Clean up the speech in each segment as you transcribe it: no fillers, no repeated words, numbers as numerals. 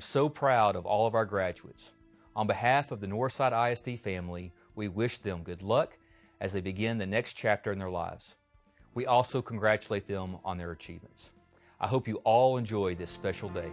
So proud of all of our graduates. On behalf of the Northside ISD family, we wish them good luck as they begin the next chapter in their lives. We also congratulate them on their achievements. I hope you all enjoy this special day.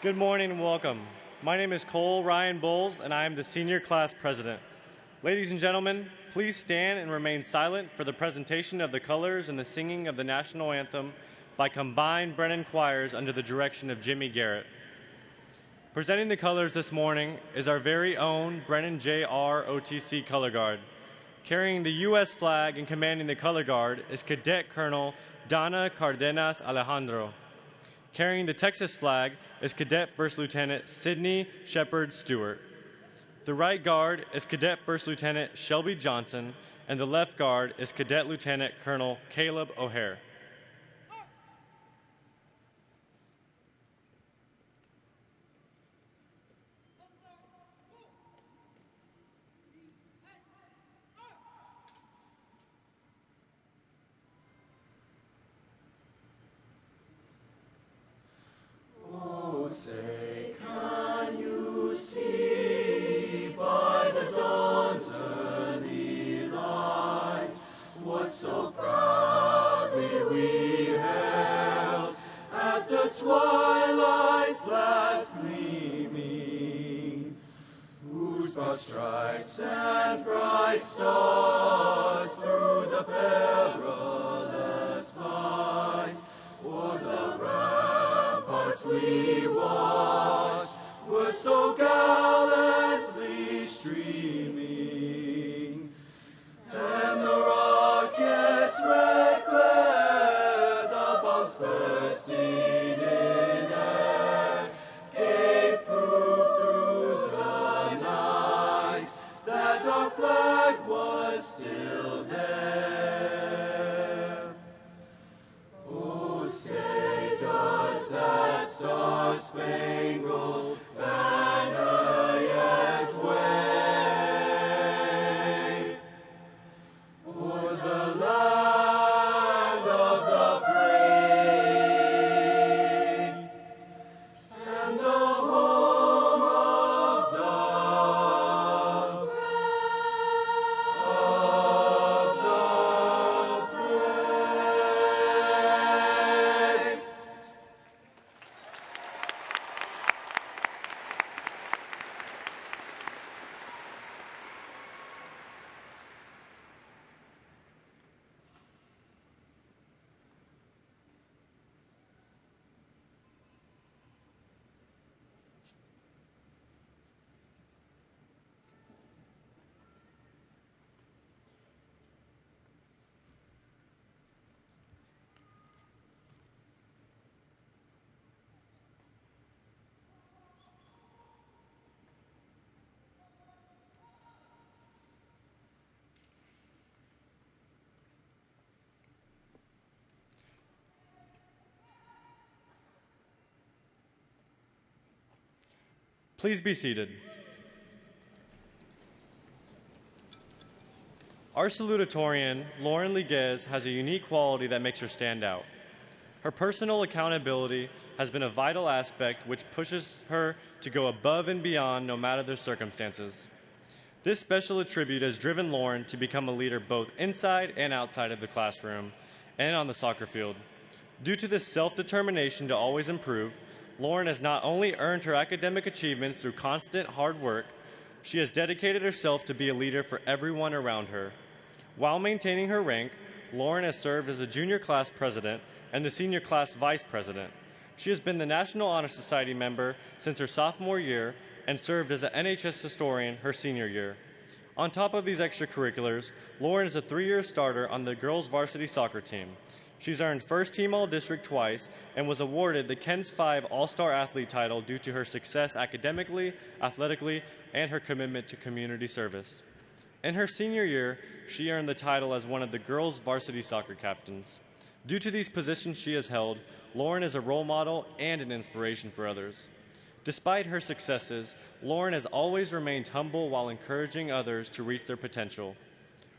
Good morning and welcome. My name is Cole Ryan Bowles, and I am the senior class president. Ladies and gentlemen, please stand and remain silent for the presentation of the colors and the singing of the national anthem by combined Brennan choirs under the direction of Jimmy Garrett. Presenting the colors this morning is our very own Brennan Jr. OTC Color Guard. Carrying the U.S. flag and commanding the color guard is Cadet Colonel Donna Cardenas Alejandro. Carrying the Texas flag is Cadet First Lieutenant Sidney Shepard Stewart. The right guard is Cadet First Lieutenant Shelby Johnson, and the left guard is Cadet Lieutenant Colonel Caleb O'Hare. Oh, say, can you see by the dawn's early light what so proudly we hailed at the twilight's last gleaming, whose broad stripes and bright stars through the perilous fight o'er the ramparts we watched were so gallantly streaming, and the rocket's red glare, the bombs bursting in air, gave proof through the night that our flag was still there. Oh, say, does that star-spangled banner yet wave o'er the land of the free and the home of the brave? Please be seated. Our salutatorian, Lauren Liguez, has a unique quality that makes her stand out. Her personal accountability has been a vital aspect which pushes her to go above and beyond no matter the circumstances. This special attribute has driven Lauren to become a leader both inside and outside of the classroom and on the soccer field. Due to this self-determination to always improve, Lauren has not only earned her academic achievements through constant hard work, she has dedicated herself to be a leader for everyone around her. While maintaining her rank, Lauren has served as the junior class president and the senior class vice president. She has been the National Honor Society member since her sophomore year and served as an NHS historian her senior year. On top of these extracurriculars, Lauren is a 3-year starter on the girls' varsity soccer team. She's earned first team All-District twice and was awarded the KENS 5 All-Star Athlete title due to her success academically, athletically, and her commitment to community service. In her senior year, she earned the title as one of the girls' varsity soccer captains. Due to these positions she has held, Lauren is a role model and an inspiration for others. Despite her successes, Lauren has always remained humble while encouraging others to reach their potential.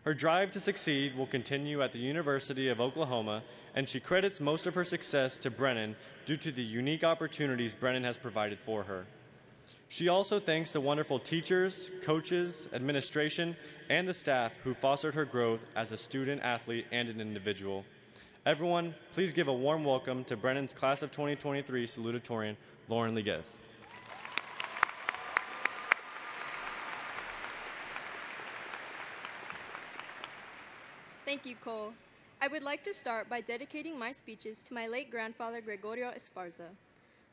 Her drive to succeed will continue at the University of Oklahoma, and she credits most of her success to Brennan due to the unique opportunities Brennan has provided for her. She also thanks the wonderful teachers, coaches, administration, and the staff who fostered her growth as a student, athlete, and an individual. Everyone, please give a warm welcome to Brennan's Class of 2023 salutatorian, Lauren Liguez. Thank you, Cole. I would like to start by dedicating my speeches to my late grandfather, Gregorio Esparza.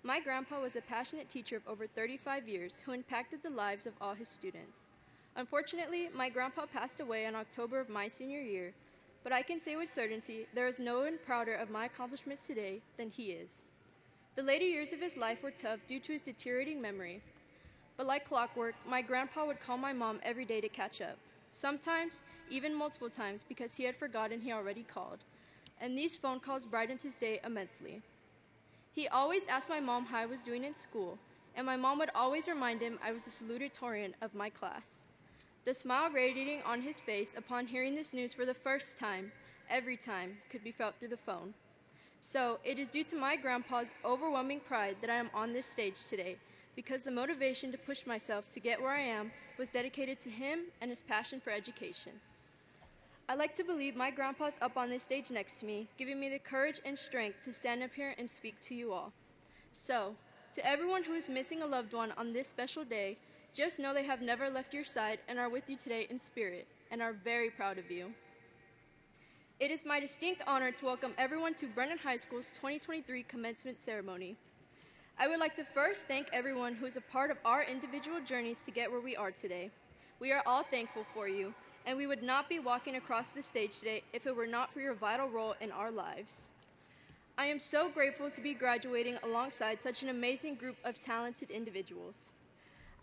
My grandpa was a passionate teacher of over 35 years who impacted the lives of all his students. Unfortunately, my grandpa passed away in October of my senior year, but I can say with certainty there is no one prouder of my accomplishments today than he is. The later years of his life were tough due to his deteriorating memory, but like clockwork, my grandpa would call my mom every day to catch up, sometimes even multiple times because he had forgotten he already called, and these phone calls brightened his day immensely. He always asked my mom how I was doing in school, and my mom would always remind him I was the salutatorian of my class. The smile radiating on his face upon hearing this news for the first time, every time, could be felt through the phone. So, it is due to my grandpa's overwhelming pride that I am on this stage today, because the motivation to push myself to get where I am was dedicated to him and his passion for education. I like to believe my grandpa's up on this stage next to me, giving me the courage and strength to stand up here and speak to you all. So, to everyone who is missing a loved one on this special day, just know they have never left your side and are with you today in spirit, and are very proud of you. It is my distinct honor to welcome everyone to Brennan High School's 2023 commencement ceremony. I would like to first thank everyone who is a part of our individual journeys to get where we are today. We are all thankful for you, and we would not be walking across the stage today if it were not for your vital role in our lives. I am so grateful to be graduating alongside such an amazing group of talented individuals.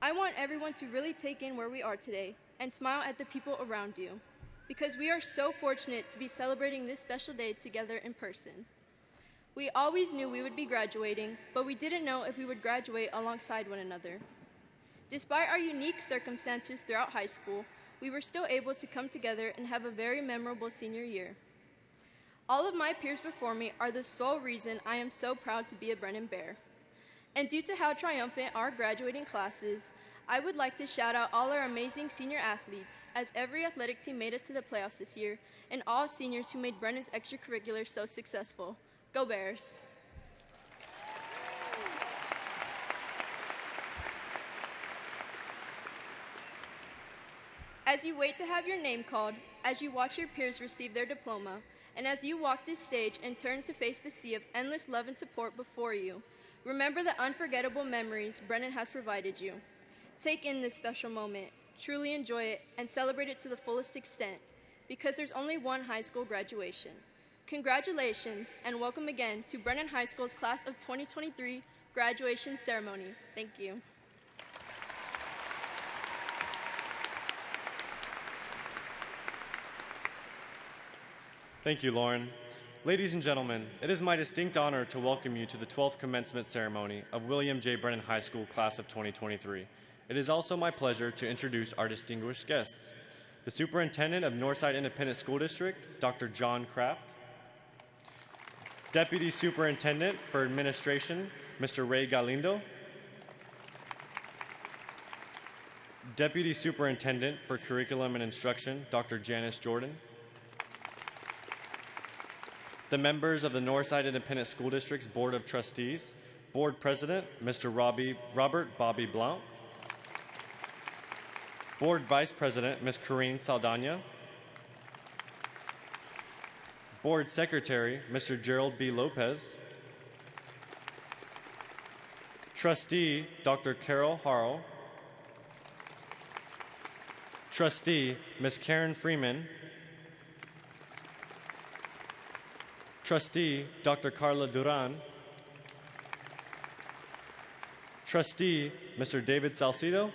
I want everyone to really take in where we are today and smile at the people around you, because we are so fortunate to be celebrating this special day together in person. We always knew we would be graduating, but we didn't know if we would graduate alongside one another. Despite our unique circumstances throughout high school, we were still able to come together and have a very memorable senior year. All of my peers before me are the sole reason I am so proud to be a Brennan Bear. And due to how triumphant our graduating class is, I would like to shout out all our amazing senior athletes, as every athletic team made it to the playoffs this year, and all seniors who made Brennan's extracurriculars so successful. Go Bears! As you wait to have your name called, as you watch your peers receive their diploma, and as you walk this stage and turn to face the sea of endless love and support before you, remember the unforgettable memories Brennan has provided you. Take in this special moment, truly enjoy it, and celebrate it to the fullest extent, because there's only one high school graduation. Congratulations, and welcome again to Brennan High School's Class of 2023 graduation ceremony. Thank you. Thank you, Lauren. Ladies and gentlemen, it is my distinct honor to welcome you to the 12th commencement ceremony of William J. Brennan High School Class of 2023. It is also my pleasure to introduce our distinguished guests. The Superintendent of Northside Independent School District, Dr. John Kraft. Deputy Superintendent for Administration, Mr. Ray Galindo. Deputy Superintendent for Curriculum and Instruction, Dr. Janice Jordan. The members of the Northside Independent School District's Board of Trustees, Board President, Mr. Robert Bobby Blount. Board Vice President, Ms. Corrine Saldana. Board Secretary, Mr. Gerald B. Lopez. Trustee, Dr. Carol Harrell. Trustee, Ms. Karen Freeman. Trustee, Dr. Carla Duran. Trustee, Mr. David Salcido.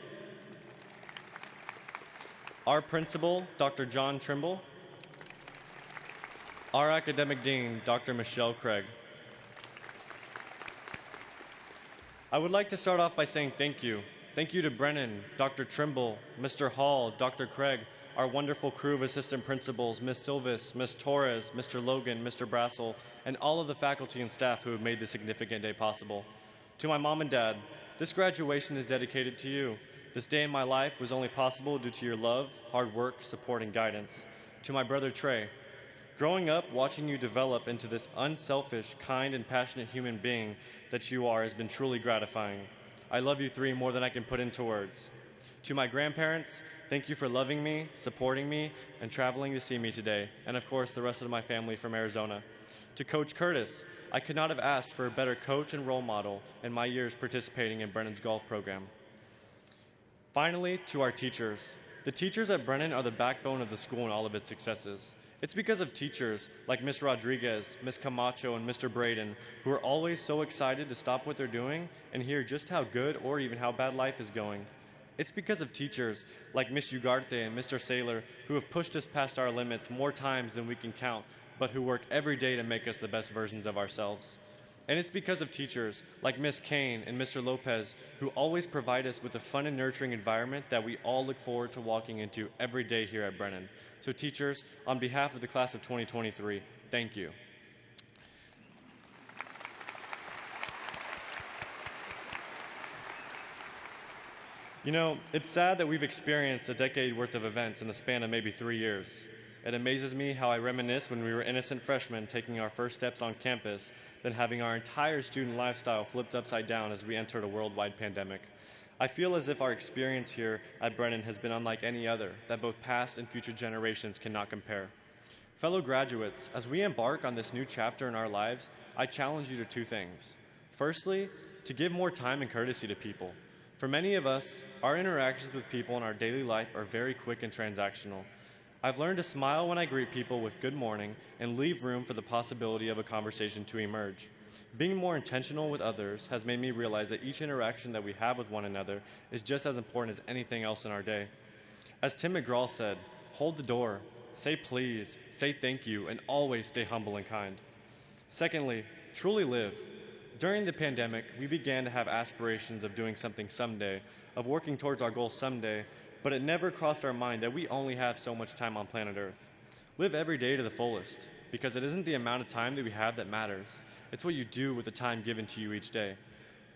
Our Principal, Dr. John Trimble. Our Academic Dean, Dr. Michelle Craig. I would like to start off by saying thank you. Thank you to Brennan, Dr. Trimble, Mr. Hall, Dr. Craig, our wonderful crew of assistant principals, Ms. Silvis, Ms. Torres, Mr. Logan, Mr. Brassel, and all of the faculty and staff who have made this significant day possible. To my mom and dad, this graduation is dedicated to you. This day in my life was only possible due to your love, hard work, support, and guidance. To my brother Trey, Growing up, watching you develop into this unselfish, kind, and passionate human being that you are has been truly gratifying. I love you three more than I can put into words. To my grandparents, thank you for loving me, supporting me, and traveling to see me today, and of course, the rest of my family from Arizona. To Coach Curtis, I could not have asked for a better coach and role model in my years participating in Brennan's golf program. Finally, to our teachers. The teachers at Brennan are the backbone of the school and all of its successes. It's because of teachers like Ms. Rodriguez, Ms. Camacho, and Mr. Braden who are always so excited to stop what they're doing and hear just how good or even how bad life is going. It's because of teachers like Ms. Ugarte and Mr. Saylor who have pushed us past our limits more times than we can count, but who work every day to make us the best versions of ourselves. And it's because of teachers like Ms. Kane and Mr. Lopez who always provide us with a fun and nurturing environment that we all look forward to walking into every day here at Brennan. So teachers, on behalf of the class of 2023, thank you. You know, it's sad that we've experienced a decade worth of events in the span of maybe 3 years. It amazes me how I reminisce when we were innocent freshmen taking our first steps on campus, then having our entire student lifestyle flipped upside down as we entered a worldwide pandemic. I feel as if our experience here at Brennan has been unlike any other, that both past and future generations cannot compare. Fellow graduates, as we embark on this new chapter in our lives, I challenge you to 2 things. Firstly, to give more time and courtesy to people. For many of us, our interactions with people in our daily life are very quick and transactional. I've learned to smile when I greet people with good morning and leave room for the possibility of a conversation to emerge. Being more intentional with others has made me realize that each interaction that we have with one another is just as important as anything else in our day. As Tim McGraw said, hold the door, say please, say thank you, and always stay humble and kind. Secondly, truly live. During the pandemic, we began to have aspirations of doing something someday, of working towards our goal someday, but it never crossed our mind that we only have so much time on planet Earth. Live every day to the fullest, because it isn't the amount of time that we have that matters. It's what you do with the time given to you each day.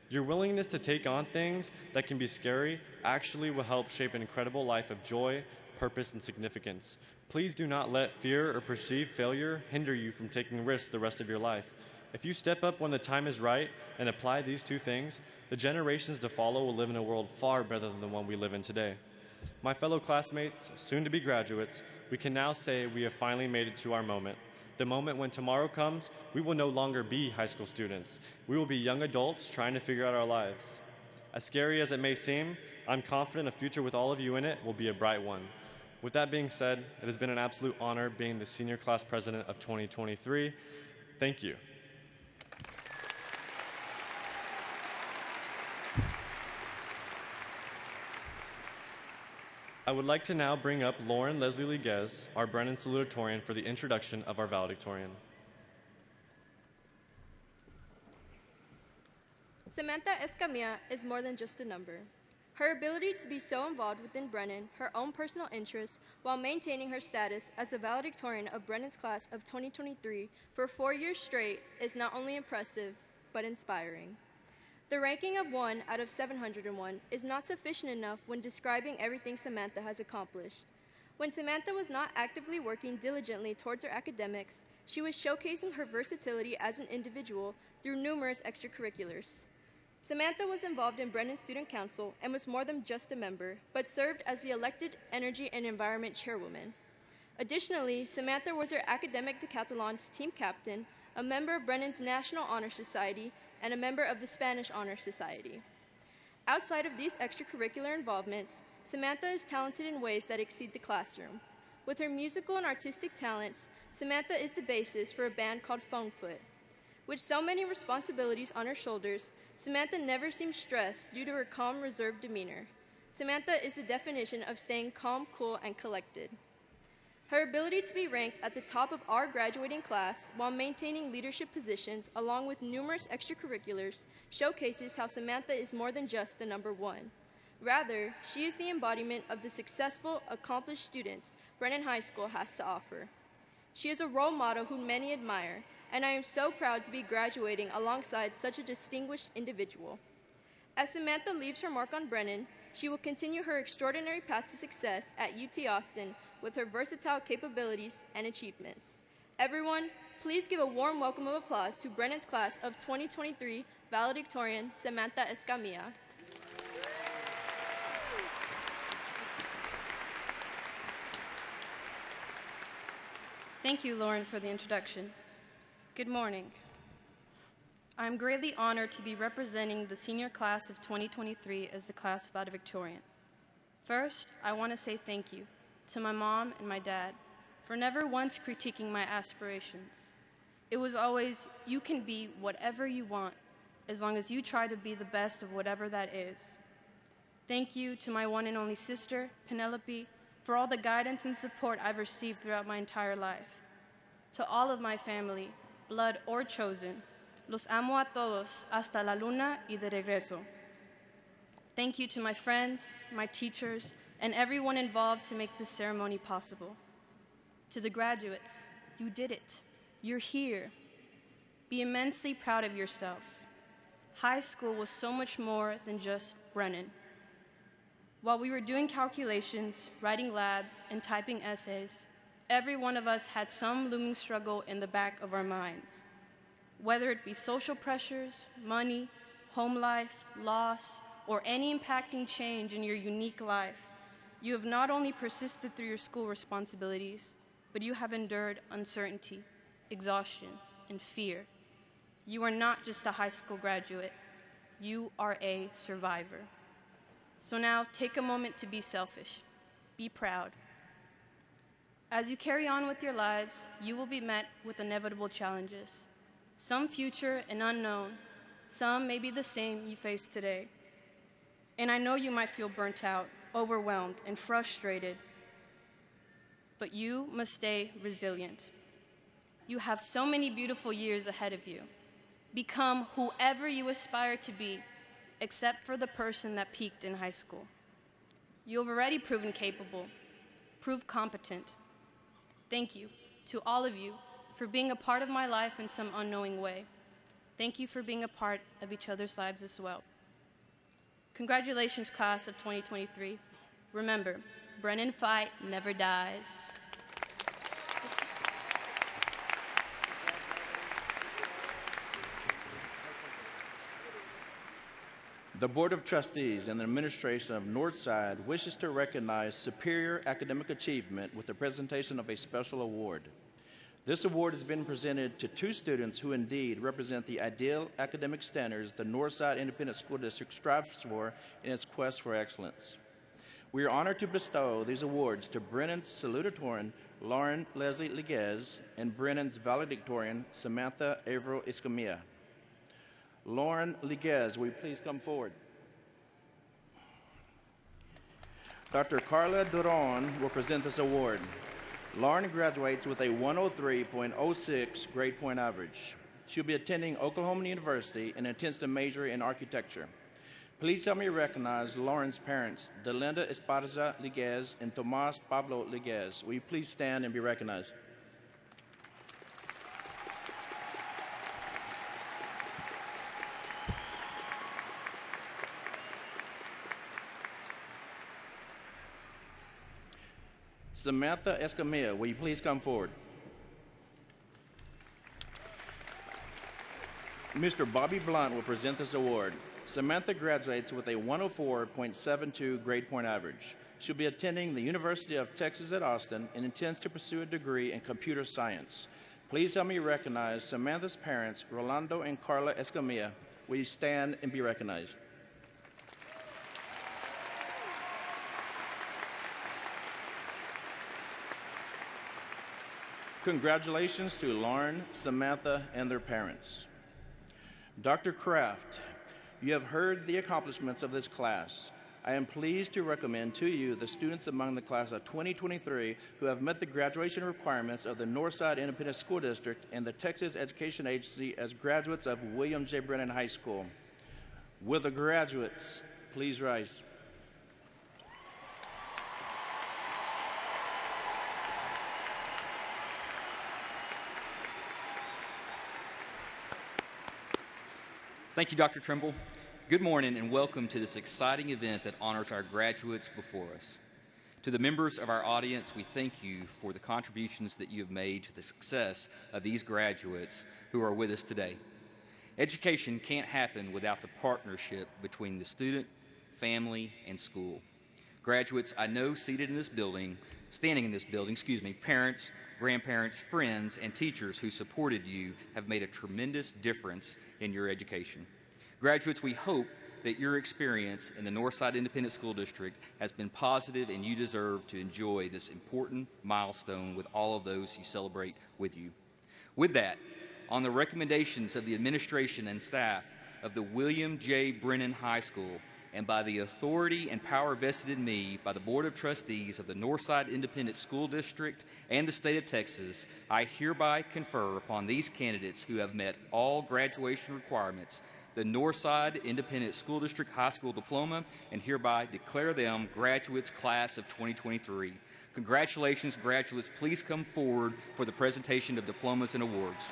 Your willingness to take on things that can be scary actually will help shape an incredible life of joy, purpose, and significance. Please do not let fear or perceived failure hinder you from taking risks the rest of your life. If you step up when the time is right and apply these 2 things, the generations to follow will live in a world far better than the one we live in today. My fellow classmates, soon to be graduates, we can now say we have finally made it to our moment. The moment when tomorrow comes, we will no longer be high school students. We will be young adults trying to figure out our lives. As scary as it may seem, I'm confident a future with all of you in it will be a bright one. With that being said, it has been an absolute honor being the senior class president of 2023. Thank you. I would like to now bring up Lauren Leslie Liguez, our Brennan salutatorian, for the introduction of our valedictorian. Samantha Escamilla is more than just a number. Her ability to be so involved within Brennan, her own personal interest, while maintaining her status as the valedictorian of Brennan's class of 2023 for 4 years straight is not only impressive, but inspiring. The ranking of 1 out of 701 is not sufficient enough when describing everything Samantha has accomplished. When Samantha was not actively working diligently towards her academics, she was showcasing her versatility as an individual through numerous extracurriculars. Samantha was involved in Brennan Student Council and was more than just a member, but served as the elected Energy and Environment Chairwoman. Additionally, Samantha was her academic decathlon's team captain, a member of Brennan's National Honor Society, and a member of the Spanish Honor Society. Outside of these extracurricular involvements, Samantha is talented in ways that exceed the classroom. With her musical and artistic talents, Samantha is the basis for a band called Phonefoot. With so many responsibilities on her shoulders, Samantha never seems stressed due to her calm, reserved demeanor. Samantha is the definition of staying calm, cool, and collected. Her ability to be ranked at the top of our graduating class while maintaining leadership positions along with numerous extracurriculars showcases how Samantha is more than just the number 1. Rather, she is the embodiment of the successful, accomplished students Brennan High School has to offer. She is a role model who many admire, and I am so proud to be graduating alongside such a distinguished individual. As Samantha leaves her mark on Brennan, she will continue her extraordinary path to success at UT Austin with her versatile capabilities and achievements. Everyone, please give a warm welcome of applause to Brennan's class of 2023 valedictorian Samantha Escamilla. Thank you, Lauren, for the introduction. Good morning. I'm greatly honored to be representing the senior class of 2023 as the class valedictorian. First, I want to say thank you to my mom and my dad for never once critiquing my aspirations. It was always, you can be whatever you want as long as you try to be the best of whatever that is. Thank you to my one and only sister, Penelope, for all the guidance and support I've received throughout my entire life. To all of my family, blood or chosen, los amo a todos hasta la luna y de regreso. Thank you to my friends, my teachers, and everyone involved to make this ceremony possible. To the graduates, you did it. You're here. Be immensely proud of yourself. High school was so much more than just Brennan. While we were doing calculations, writing labs, and typing essays, every one of us had some looming struggle in the back of our minds. Whether it be social pressures, money, home life, loss, or any impacting change in your unique life, you have not only persisted through your school responsibilities, but you have endured uncertainty, exhaustion, and fear. You are not just a high school graduate. You are a survivor. So now, take a moment to be selfish. Be proud. As you carry on with your lives, you will be met with inevitable challenges. Some future and unknown, some may be the same you face today. And I know you might feel burnt out, overwhelmed, and frustrated, but you must stay resilient. You have so many beautiful years ahead of you. Become whoever you aspire to be, except for the person that peaked in high school. You have already proven capable, proved competent. Thank you to all of you for being a part of my life in some unknowing way. Thank you for being a part of each other's lives as well. Congratulations, class of 2023. Remember, Brennan fight never dies. The Board of Trustees and the administration of Northside wishes to recognize superior academic achievement with the presentation of a special award. This award has been presented to two students who indeed represent the ideal academic standards the Northside Independent School District strives for in its quest for excellence. We are honored to bestow these awards to Brennan's salutatorian, Lauren Leslie Liguez, and Brennan's valedictorian, Samantha Averill Escamilla. Lauren Liguez, will you please come forward? Dr. Carla Duran will present this award. Lauren graduates with a 103.06 grade point average. She'll be attending Oklahoma University and intends to major in architecture. Please help me recognize Lauren's parents, Delinda Esparza Liguez and Tomas Pablo Liguez. Will you please stand and be recognized? Samantha Escamilla, will you please come forward? Mr. Bobby Blunt will present this award. Samantha graduates with a 104.72 grade point average. She'll be attending the University of Texas at Austin and intends to pursue a degree in computer science. Please help me recognize Samantha's parents, Rolando and Carla Escamilla. Will you stand and be recognized? Congratulations to Lauren, Samantha, and their parents. Dr. Kraft, you have heard the accomplishments of this class. I am pleased to recommend to you the students among the class of 2023 who have met the graduation requirements of the Northside Independent School District and the Texas Education Agency as graduates of William J. Brennan High School. Will the graduates please rise? Thank you, Dr. Trimble. Good morning and welcome to this exciting event that honors our graduates before us. To the members of our audience, we thank you for the contributions that you have made to the success of these graduates who are with us today. Education can't happen without the partnership between the student, family, and school. Graduates I know standing in this building, parents, grandparents, friends, and teachers who supported you have made a tremendous difference in your education. Graduates, we hope that your experience in the Northside Independent School District has been positive and you deserve to enjoy this important milestone with all of those you celebrate with you. With that, on the recommendations of the administration and staff of the William J. Brennan High School, and by the authority and power vested in me by the Board of Trustees of the Northside Independent School District and the state of Texas, I hereby confer upon these candidates who have met all graduation requirements the Northside Independent School District High School Diploma, and hereby declare them graduates class of 2023. Congratulations, graduates. Please come forward for the presentation of diplomas and awards.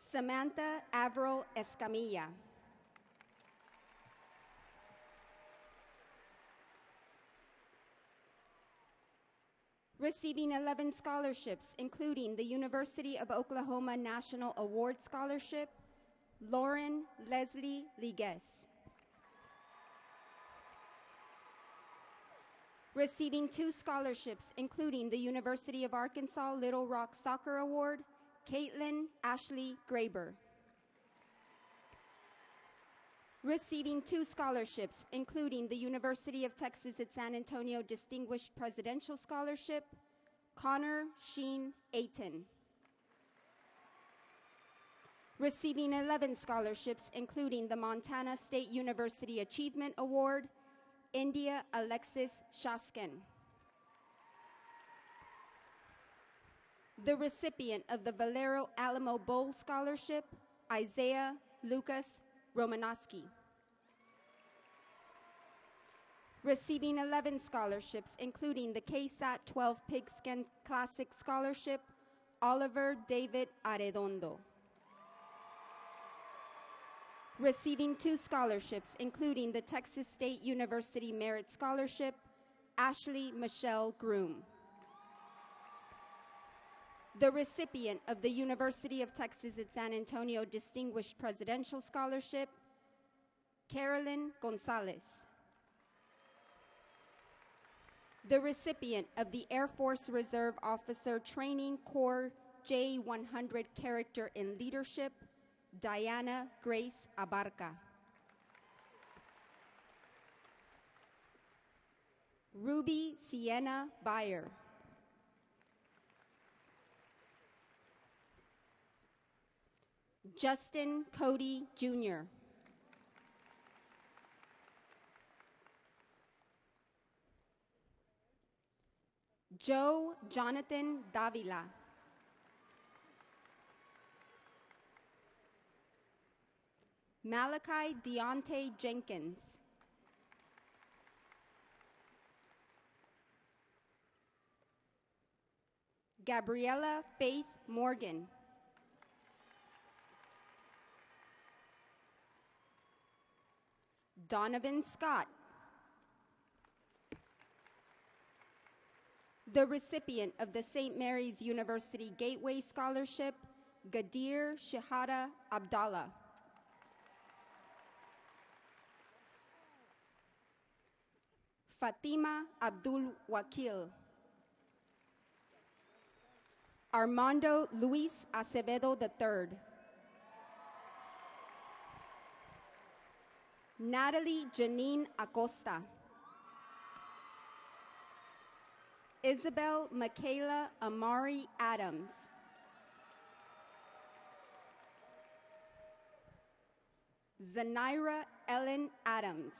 Samantha Avril Escamilla. Receiving 11 scholarships, including the University of Oklahoma National Award Scholarship, Lauren Leslie Liguez. Receiving 2 scholarships, including the University of Arkansas Little Rock Soccer Award, Caitlin Ashley Graber. Receiving 2 scholarships, including the University of Texas at San Antonio Distinguished Presidential Scholarship, Connor Sheen Ayton. Receiving 11 scholarships, including the Montana State University Achievement Award, India Alexis Shaskin. The recipient of the Valero Alamo Bowl Scholarship, Isaiah Lucas Romanowski. Receiving 11 scholarships, including the KSAT 12 Pigskin Classic Scholarship, Oliver David Arredondo. Receiving 2 scholarships, including the Texas State University Merit Scholarship, Ashley Michelle Groom. The recipient of the University of Texas at San Antonio Distinguished Presidential Scholarship, Carolyn Gonzalez. The recipient of the Air Force Reserve Officer Training Corps J100 Character in Leadership, Diana Grace Abarca. Ruby Sienna Bayer. Justin Cody Jr. Joe Jonathan Davila. Malachi Deontay Jenkins. Gabriella Faith Morgan. Donovan Scott. The recipient of the St. Mary's University Gateway Scholarship, Gadir Shahada Abdallah. Fatima Abdul Wakil. Armando Luis Acevedo III. Natalie Janine Acosta. Isabel Michaela Amari Adams. Zanaira Ellen Adams.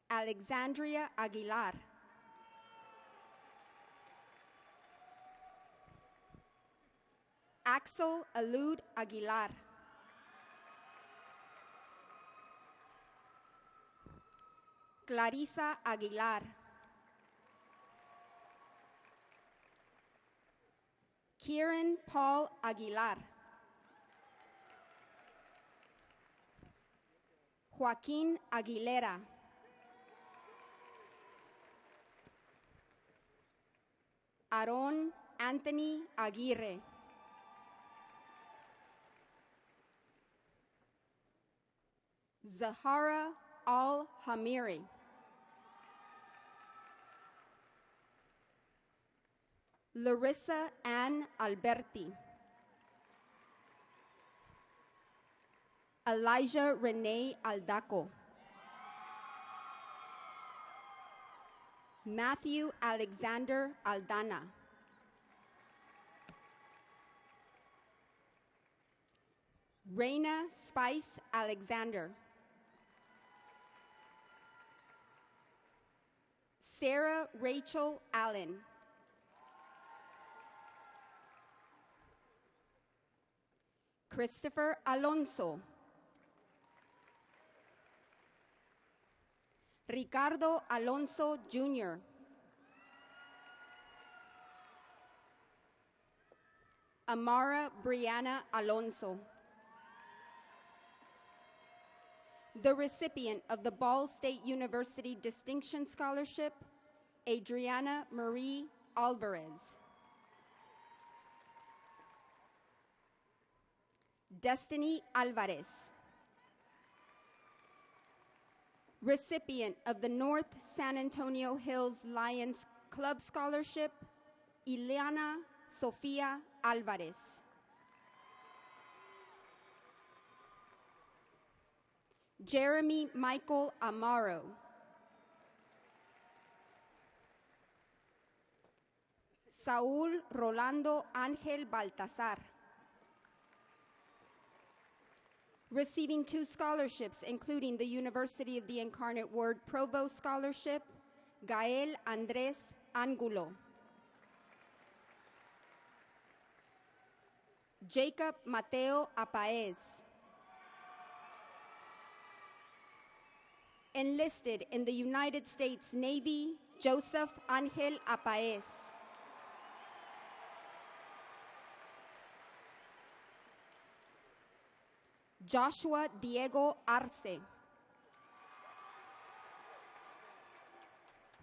Alexandria Aguilar. Axel Alud Aguilar. Clarisa Aguilar. Kieran Paul Aguilar. Joaquin Aguilera. Aaron Anthony Aguirre. Zahara Al-Hamiri. Larissa Ann Alberti. Elijah Renee Aldaco. Matthew Alexander Aldana. Reina Spice Alexander. Sarah Rachel Allen. Christopher Alonso. Ricardo Alonso Jr. Amara Brianna Alonso. The recipient of the Ball State University Distinction Scholarship, Adriana Marie Alvarez. Destiny Alvarez. Recipient of the North San Antonio Hills Lions Club Scholarship, Ileana Sofia Alvarez. Jeremy Michael Amaro. Saúl Rolando Ángel Baltazar. Receiving 2 scholarships, including the University of the Incarnate Word Provost Scholarship, Gael Andrés Angulo. Jacob Mateo Apaez. Enlisted in the United States Navy, Joseph Angel Apaez. Joshua Diego Arce.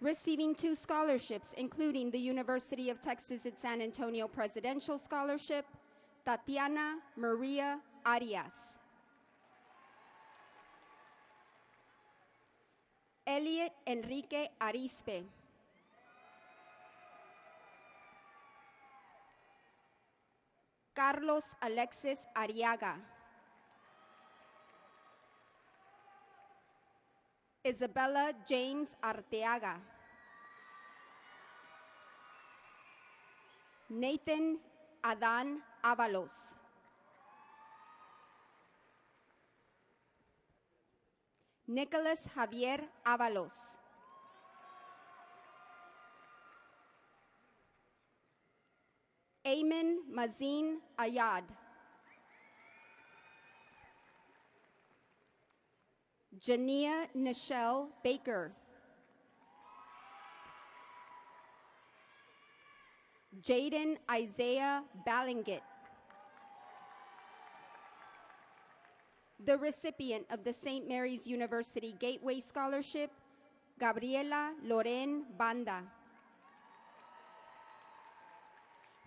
Receiving 2 scholarships, including the University of Texas at San Antonio Presidential Scholarship, Tatiana Maria Arias. Elliot Enrique Arispe. Carlos Alexis Ariaga. Isabella James Arteaga. Nathan Adan Avalos. Nicholas Javier Avalos. Ayman Mazin Ayad. Jania Nichelle Baker. Jaden Isaiah Ballingett. The recipient of the St. Mary's University Gateway Scholarship, Gabriela Loren Banda.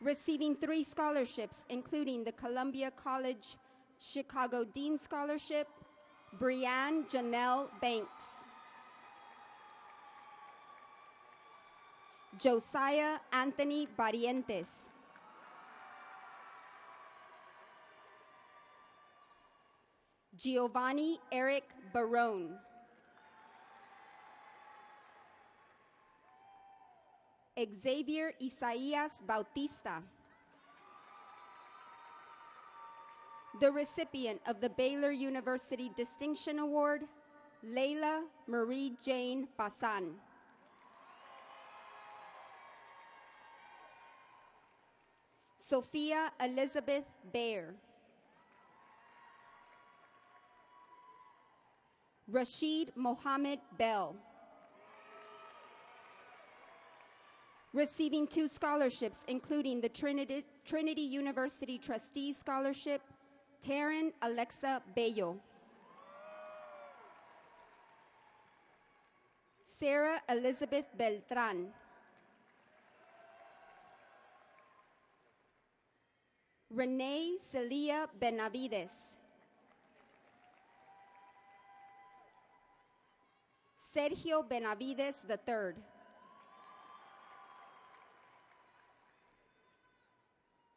Receiving 3 scholarships, including the Columbia College Chicago Dean Scholarship, Brianne Janelle Banks. Josiah Anthony Barrientes. Giovanni Eric Barone. Xavier Isaías Bautista. The recipient of the Baylor University Distinction Award, Layla Marie Jane Pasan. Sophia Elizabeth Baer. Rashid Mohammed Bell. Receiving 2 scholarships, including the Trinity University Trustee Scholarship, Taryn Alexa Bello. Sarah Elizabeth Beltran. Renee Celia Benavides. Sergio Benavides III.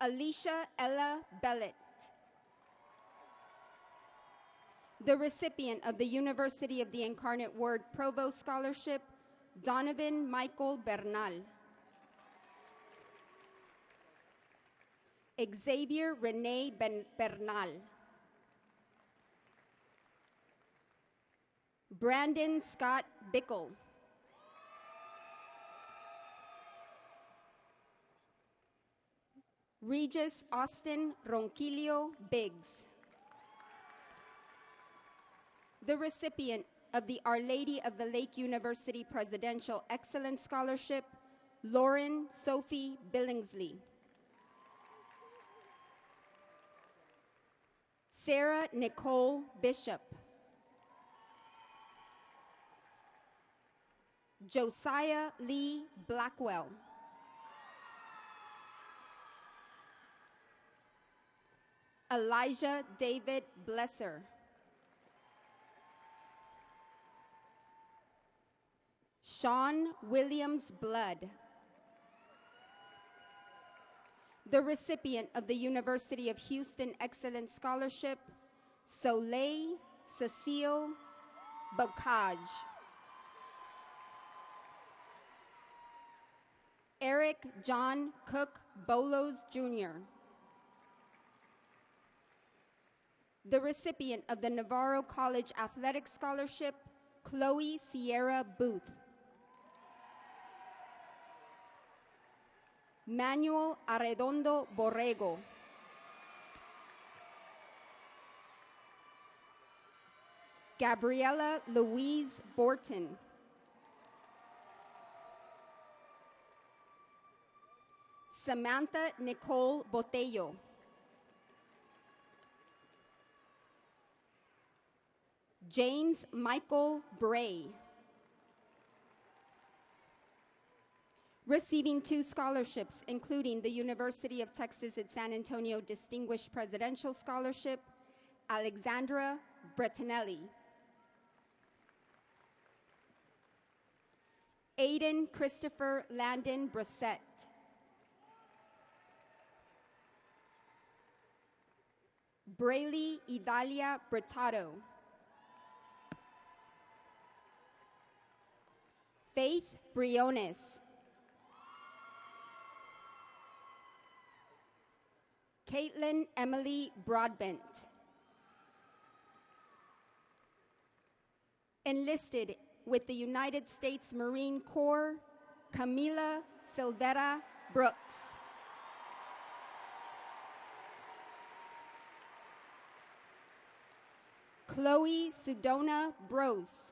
Alicia Ella Bellet. The recipient of the University of the Incarnate Word Provost Scholarship, Donovan Michael Bernal. Xavier Rene Bernal. Brandon Scott Bickle. Regis Austin Ronquillo Biggs. The recipient of the Our Lady of the Lake University Presidential Excellence Scholarship, Lauren Sophie Billingsley. Sarah Nicole Bishop. Josiah Lee Blackwell. Elijah David Blesser. Sean Williams Blood. The recipient of the University of Houston Excellence Scholarship, Soleil Cecile Bocage. Eric John Cook Bolos Jr. The recipient of the Navarro College Athletic Scholarship, Chloe Sierra Booth. Manuel Arredondo Borrego. Gabriela Louise Borton. Samantha Nicole Botello. James Michael Bray. Receiving 2 scholarships, including the University of Texas at San Antonio Distinguished Presidential Scholarship, Alexandra Bretinelli. Aiden Christopher Landon Brissett. Braylee Idalia Britato. Faith Briones. Caitlin Emily Broadbent. Enlisted with the United States Marine Corps, Camila Silvera Brooks. Chloe Sudona Brose.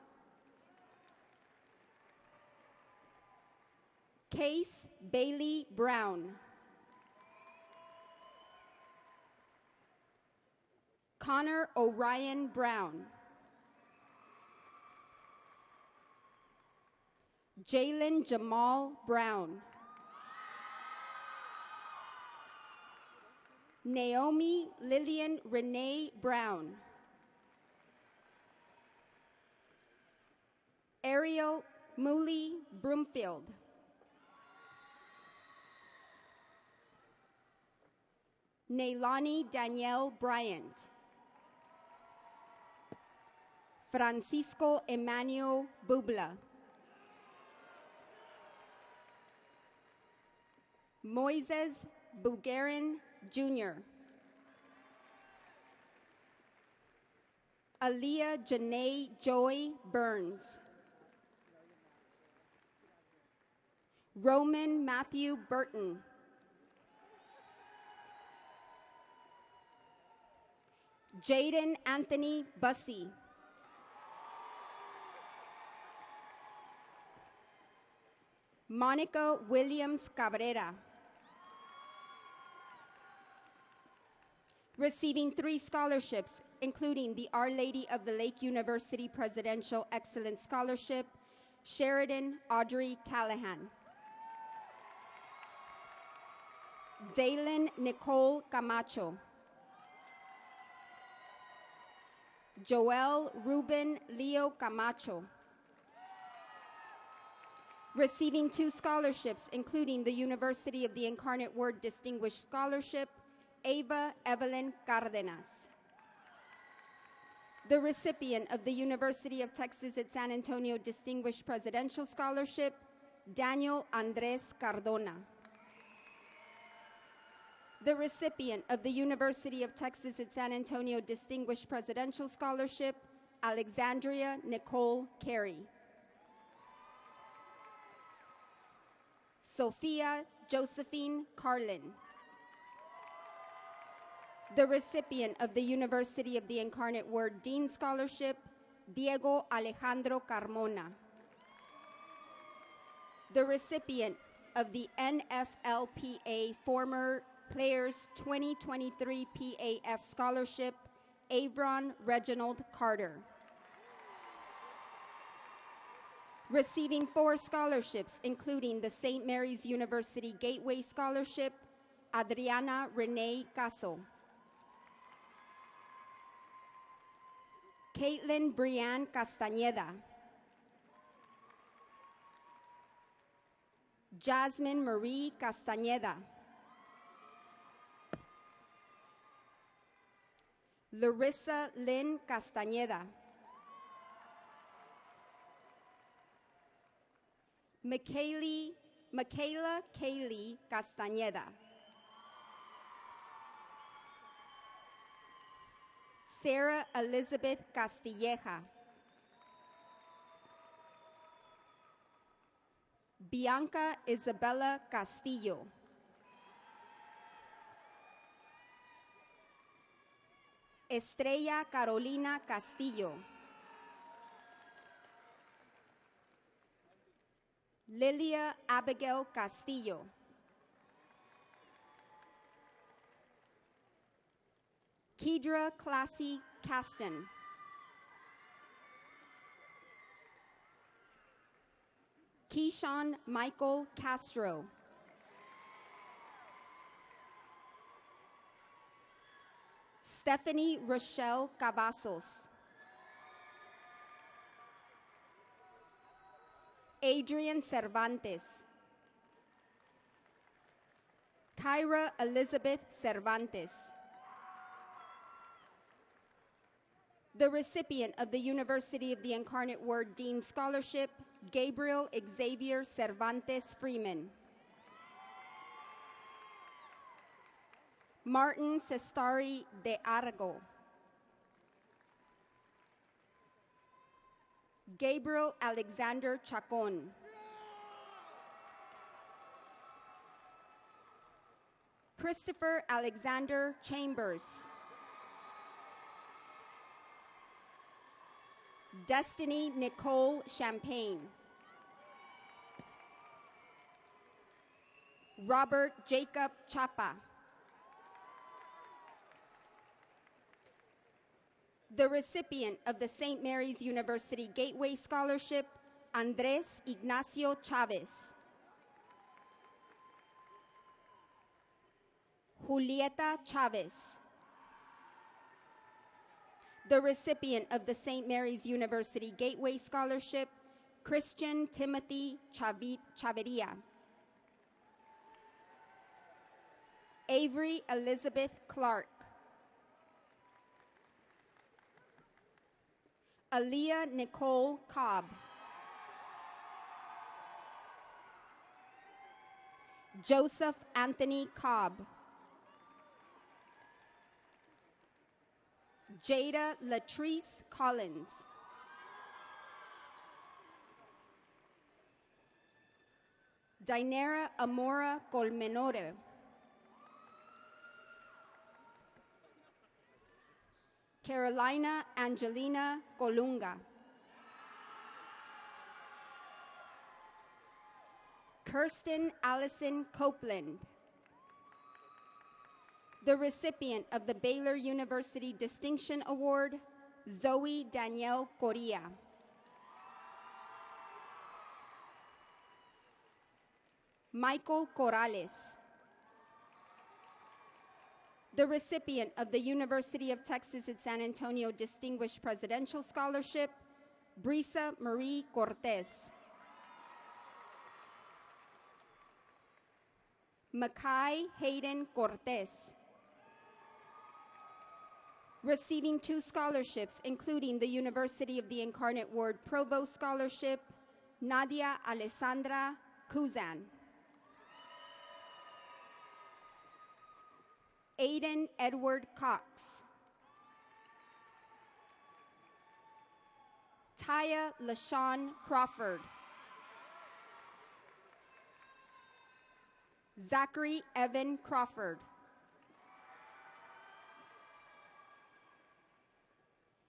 Case Bailey Brown. Connor Orion Brown. Jalen Jamal Brown. Naomi Lillian Renee Brown. Ariel Mooley Broomfield. Nailani Danielle Bryant. Francisco Emmanuel Bubla. Moises Bugarin Jr. Aaliyah Janae Joy Burns. Roman Matthew Burton. Jaden Anthony Bussey. Monica Williams Cabrera. Receiving 3 scholarships, including the Our Lady of the Lake University Presidential Excellence Scholarship, Sheridan Audrey Callahan. Daylin Nicole Camacho. Joel Ruben Leo Camacho. Receiving 2 scholarships, including the University of the Incarnate Word Distinguished Scholarship, Ava Evelyn Cardenas. The recipient of the University of Texas at San Antonio Distinguished Presidential Scholarship, Daniel Andres Cardona. The recipient of the University of Texas at San Antonio Distinguished Presidential Scholarship, Alexandria Nicole Carey. Sophia Josephine Carlin. The recipient of the University of the Incarnate Word Dean Scholarship, Diego Alejandro Carmona. The recipient of the NFLPA Former Players 2023 PAF Scholarship, Avron Reginald Carter. Receiving 4 scholarships, including the St. Mary's University Gateway Scholarship, Adriana Renee Caso. Caitlin Brianne Castañeda. Jasmine Marie Castañeda. Larissa Lynn Castañeda. Michaela Kaylee Castañeda. Sarah Elizabeth Castilleja. Bianca Isabella Castillo. Estrella Carolina Castillo. Lilia Abigail Castillo. Kedra Classy Caston. Keyshawn Michael Castro. Stephanie Rochelle Cavazos. Adrian Cervantes. Kyra Elizabeth Cervantes. The recipient of the University of the Incarnate Word Dean Scholarship, Gabriel Xavier Cervantes Freeman. Martin Sestari de Argo. Gabriel Alexander Chacon. Christopher Alexander Chambers. Destiny Nicole Champagne. Robert Jacob Chapa. The recipient of the St. Mary's University Gateway Scholarship, Andrés Ignacio Chavez. Julieta Chavez. The recipient of the St. Mary's University Gateway Scholarship, Christian Timothy Chaveria. Avery Elizabeth Clark. Aaliyah Nicole Cobb. Joseph Anthony Cobb. Jada Latrice Collins. Dainera Amora Colmenore. Carolina Angelina Colunga. Kirsten Allison Copeland. The recipient of the Baylor University Distinction Award, Zoe Danielle Correa. Michael Corrales. The recipient of the University of Texas at San Antonio Distinguished Presidential Scholarship, Brisa Marie Cortez. Makai Hayden Cortez. Receiving 2 scholarships, including the University of the Incarnate Word Provost Scholarship, Nadia Alessandra Kuzan. Aiden Edward Cox. Taya LaShawn Crawford. Zachary Evan Crawford.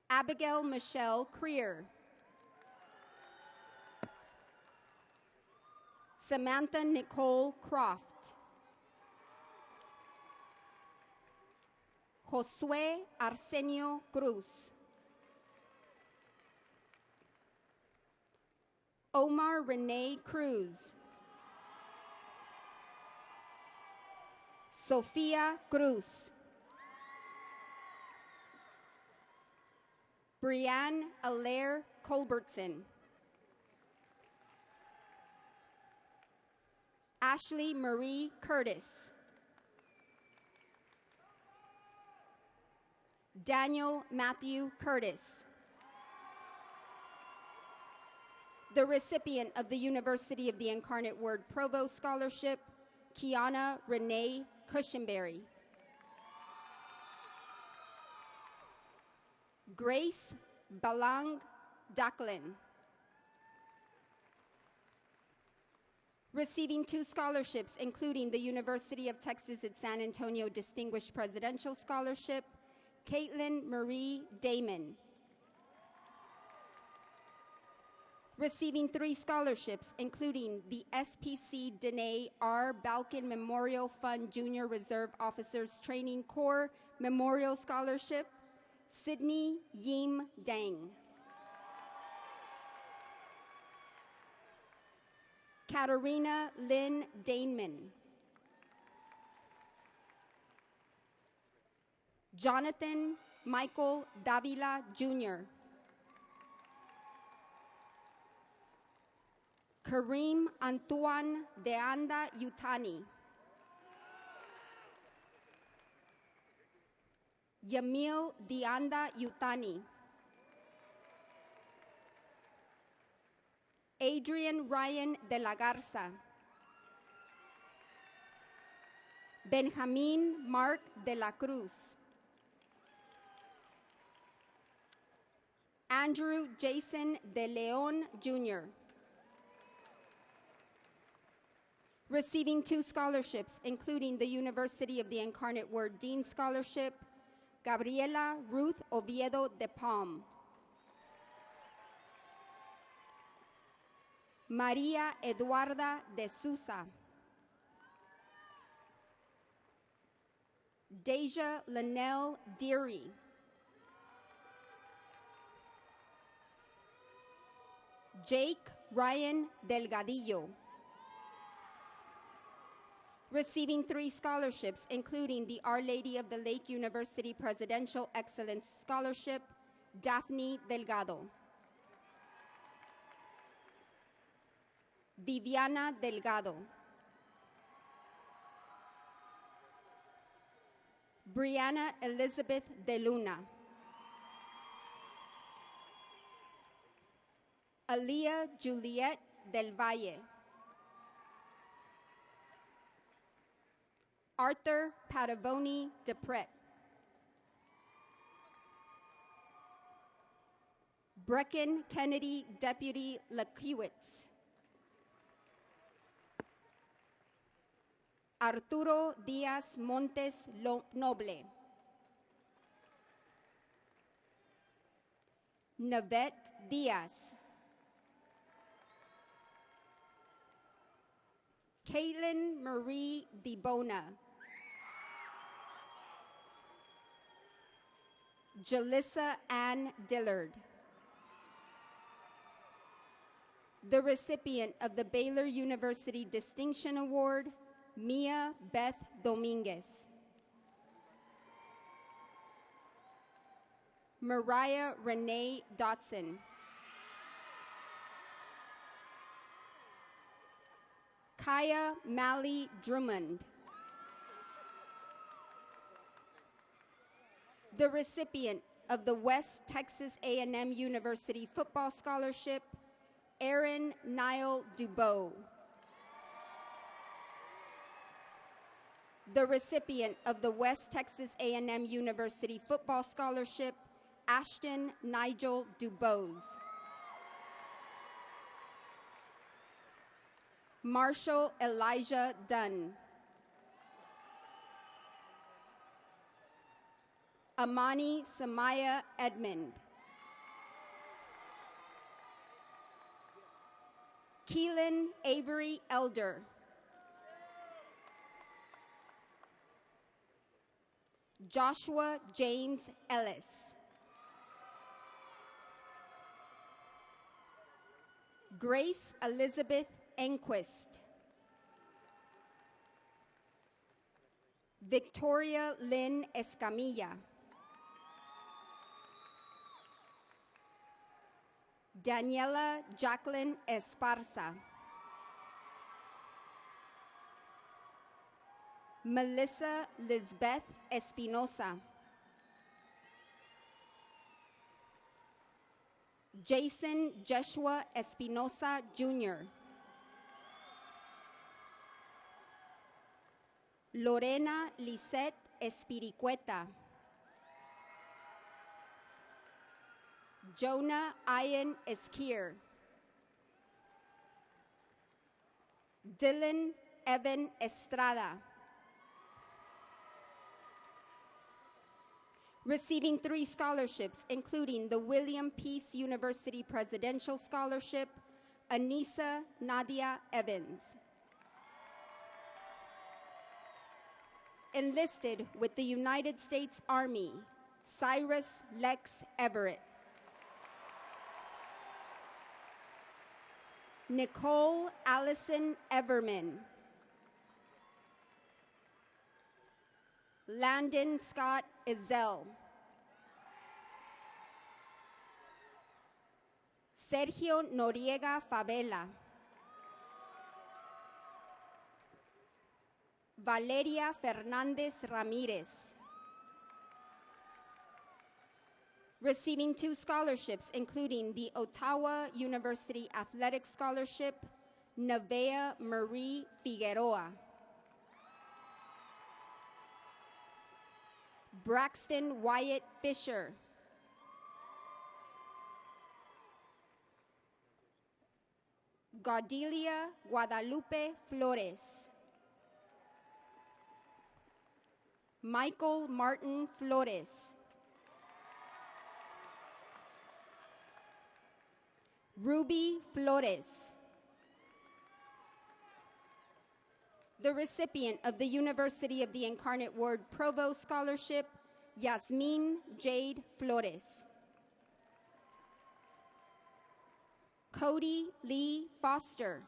Abigail Michelle Creer. Samantha Nicole Croft. Josue Arsenio Cruz. Omar Renee Cruz. Sofia Cruz. Brianne Allaire Culbertson. Ashley Marie Curtis. Daniel Matthew Curtis. The recipient of the University of the Incarnate Word Provost Scholarship, Kiana Renee Cushenberry. Grace Balang Daklin. Receiving 2 scholarships, including the University of Texas at San Antonio Distinguished Presidential Scholarship, Caitlin Marie Damon. Receiving 3 scholarships, including the SPC Danae R. Balkin Memorial Fund Junior Reserve Officers Training Corps Memorial Scholarship, Sydney Yim Dang. Katarina Lynn Daneman. Jonathan Michael Davila Jr. Kareem Antoine Deanda Yutani. Yamil Deanda Yutani. Adrian Ryan de la Garza. Benjamin Mark de la Cruz. Andrew Jason de Leon Jr. Receiving 2 scholarships, including the University of the Incarnate Word Dean Scholarship, Gabriela Ruth Oviedo de Palm. Maria Eduarda de Sousa. Deja Linnell Deary. Jake Ryan Delgadillo. Receiving 3 scholarships, including the Our Lady of the Lake University Presidential Excellence Scholarship, Daphne Delgado. Viviana Delgado. Brianna Elizabeth De Luna. Aaliyah Juliet Del Valle. Arthur Padavoni Depret. Brecken Kennedy Deputy Lakiewicz. Arturo Diaz Montes Noble. Navette Diaz. Caitlin Marie DeBona. Jalissa Ann Dillard. The recipient of the Baylor University Distinction Award, Mia Beth Dominguez. Mariah Renee Dotson. Kaya Mally Drummond. The recipient of the West Texas A&M University Football Scholarship, Aaron Niall Dubois. The recipient of the West Texas A&M University Football Scholarship, Ashton Nigel Dubois. Marshall Elijah Dunn. Amani Samaya Edmond. Keelan Avery Elder. Joshua James Ellis. Grace Elizabeth Enquist. Victoria Lynn Escamilla. Daniela Jacqueline Esparza. Melissa Lisbeth Espinosa. Jason Joshua Espinosa, Jr. Lorena Lisette Espiricueta. Jonah Ian Esquier. Dylan Evan Estrada. Receiving 3 scholarships, including the William Peace University Presidential Scholarship, Anissa Nadia Evans. Enlisted with the United States Army, Cyrus Lex Everett. Nicole Allison Everman. Landon Scott Ezell. Sergio Noriega Favela. Valeria Fernandez Ramirez. Receiving 2 scholarships, including the Ottawa University Athletic Scholarship, Nevea Marie Figueroa. Braxton Wyatt Fisher. Gaudelia Guadalupe Flores. Michael Martin Flores. Ruby Flores. The recipient of the University of the Incarnate Word Provost Scholarship, Yasmin Jade Flores. Cody Lee Foster.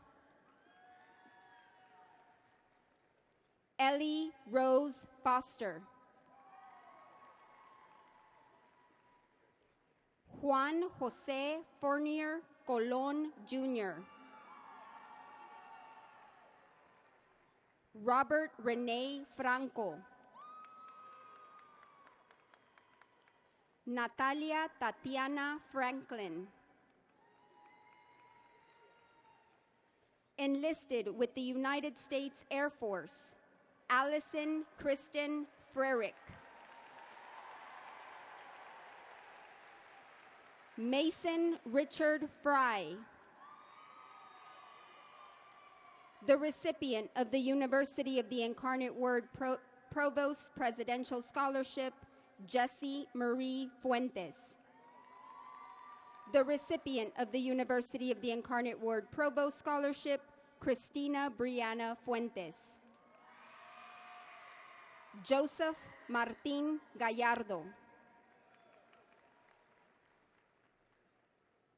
Ellie Rose Foster. Juan Jose Fournier Colon, Jr. Robert Rene Franco. Natalia Tatiana Franklin. Enlisted with the United States Air Force, Allison Kristen Frerick. Mason Richard Fry. The recipient of the University of the Incarnate Word Provost Presidential Scholarship, Jessie Marie Fuentes. The recipient of the University of the Incarnate Word Provost Scholarship, Christina Brianna Fuentes. Joseph Martin Gallardo.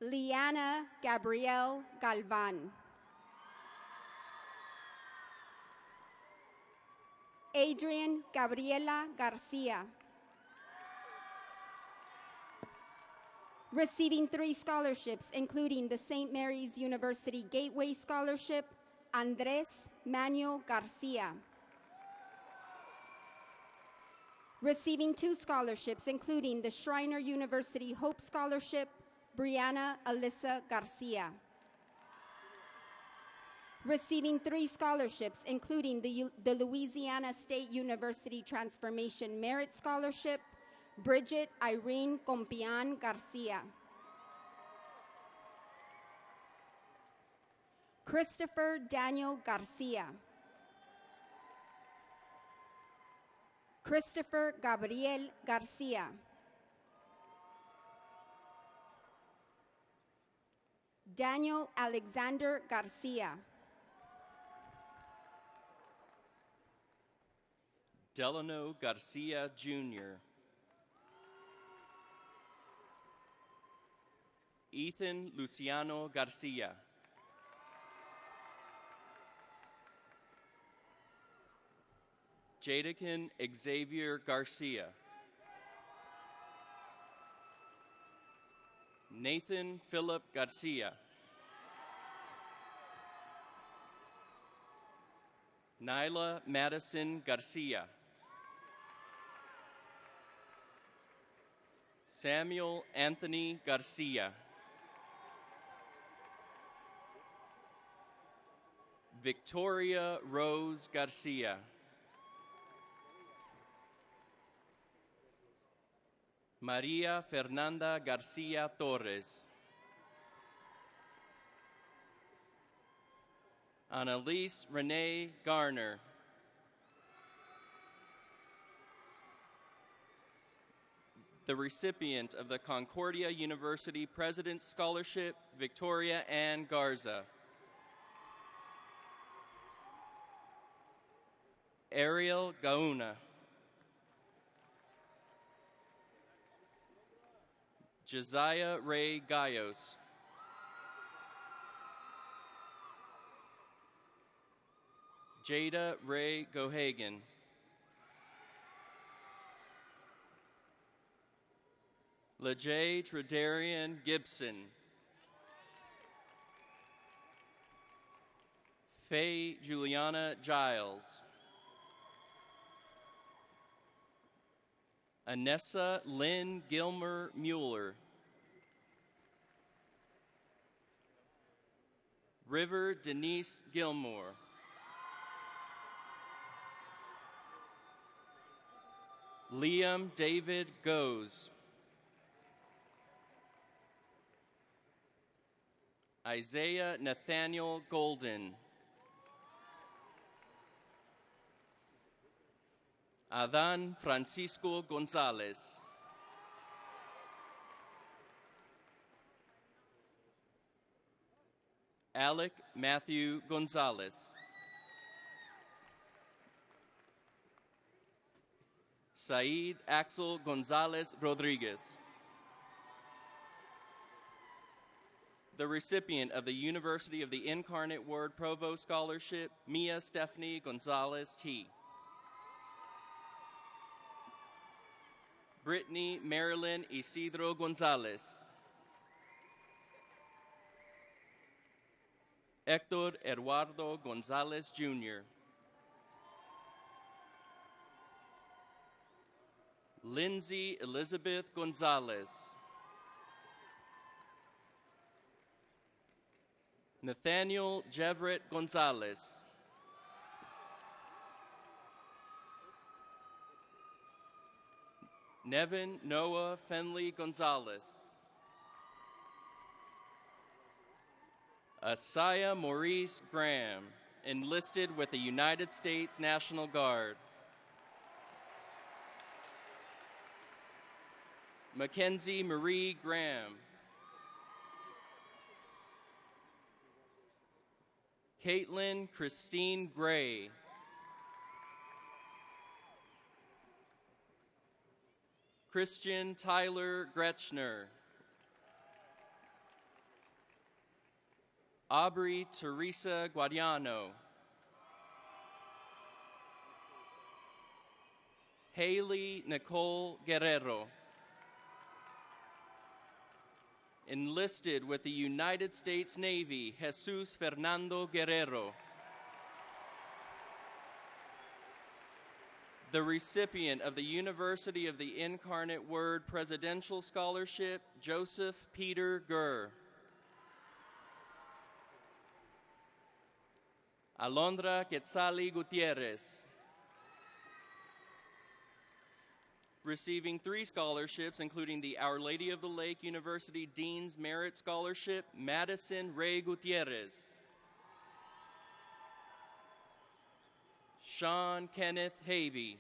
Liana Gabrielle Galvan. Adrian Gabriela Garcia. Receiving 3 scholarships, including the St. Mary's University Gateway Scholarship, Andres Manuel Garcia. Receiving 2 scholarships, including the Schreiner University Hope Scholarship, Brianna Alyssa Garcia. Receiving 3 scholarships, including the Louisiana State University Transformation Merit Scholarship, Bridget Irene Compian Garcia. Christopher Daniel Garcia. Christopher Gabriel Garcia. Daniel Alexander Garcia. Delano Garcia, Jr. Ethan Luciano Garcia. Jadakin Xavier Garcia. Nathan Philip Garcia. Nyla Madison Garcia. Samuel Anthony Garcia. Victoria Rose Garcia. Maria Fernanda Garcia Torres. Annalise Renee Garner. The recipient of the Concordia University President's Scholarship, Victoria Ann Garza. Ariel Gauna. Josiah Ray Gallos. Jada Ray Gohagan. Lejay Tredarian Gibson. Faye Juliana Giles. Anessa Lynn Gilmer Mueller. River Denise Gilmore. Liam David Goes. Isaiah Nathaniel Golden. Adan Francisco Gonzalez. Alec Matthew Gonzalez. Said Axel Gonzalez Rodriguez. the recipient of the University of the Incarnate Word Provost Scholarship, Mia Stephanie Gonzalez T. Brittany Marilyn Isidro Gonzalez. Hector Eduardo Gonzalez Jr. Lindsay Elizabeth Gonzalez. Nathaniel Jevret Gonzalez. Nevin Noah Fenley Gonzalez. Asaya Maurice Graham, enlisted with the United States National Guard. Mackenzie Marie Graham. Caitlin Christine Gray. Christian Tyler Gretschner. Aubrey Teresa Guadiano. Haley Nicole Guerrero. Enlisted with the United States Navy, Jesus Fernando Guerrero. The recipient of the University of the Incarnate Word Presidential Scholarship, Joseph Peter Gurr. Alondra Quetzali Gutierrez. Receiving 3 scholarships, including the Our Lady of the Lake University Dean's Merit Scholarship, Madison Ray Gutierrez. Sean Kenneth Habe.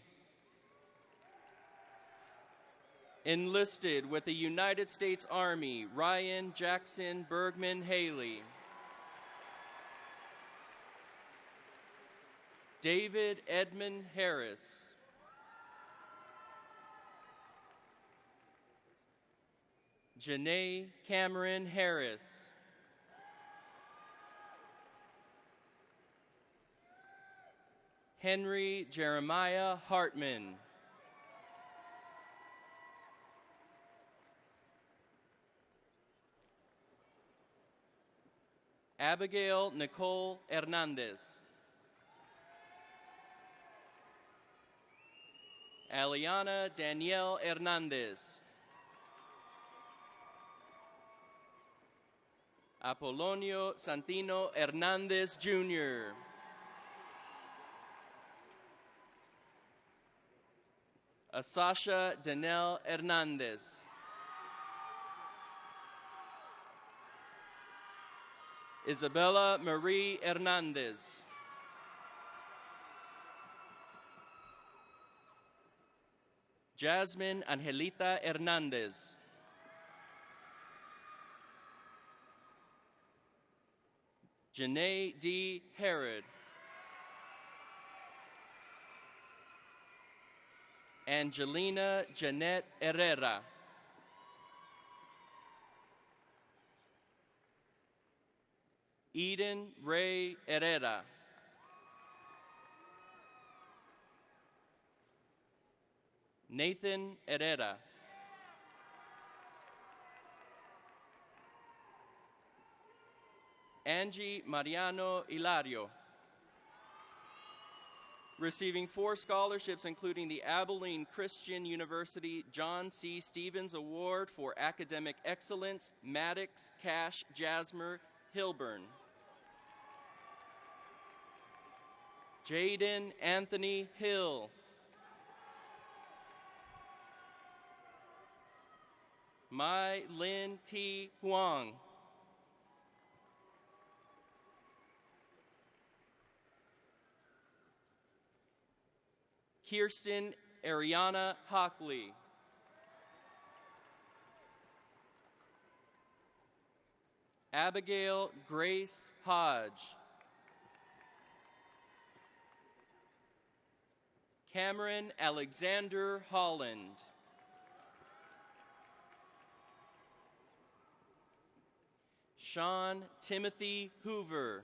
Enlisted with the United States Army, Ryan Jackson Bergman Haley. David Edmund Harris. Janae Cameron Harris. Henry Jeremiah Hartman. Abigail Nicole Hernandez. Aliana Danielle Hernandez. Apolonio Santino Hernandez Jr. Asasha Danelle Hernandez. Isabella Marie Hernandez. Jasmine Angelita Hernandez. Janae D. Herod. Angelina Jeanette Herrera. Eden Ray Herrera. Nathan Herrera. Angie Mariano Hilario. Receiving 4 scholarships, including the Abilene Christian University John C. Stevens Award for Academic Excellence, Maddox Cash Jasmer Hilburn. Jaden Anthony Hill. Mai Lin T. Huang. Kirsten Ariana Hockley. Abigail Grace Hodge. Cameron Alexander Holland. Sean Timothy Hoover.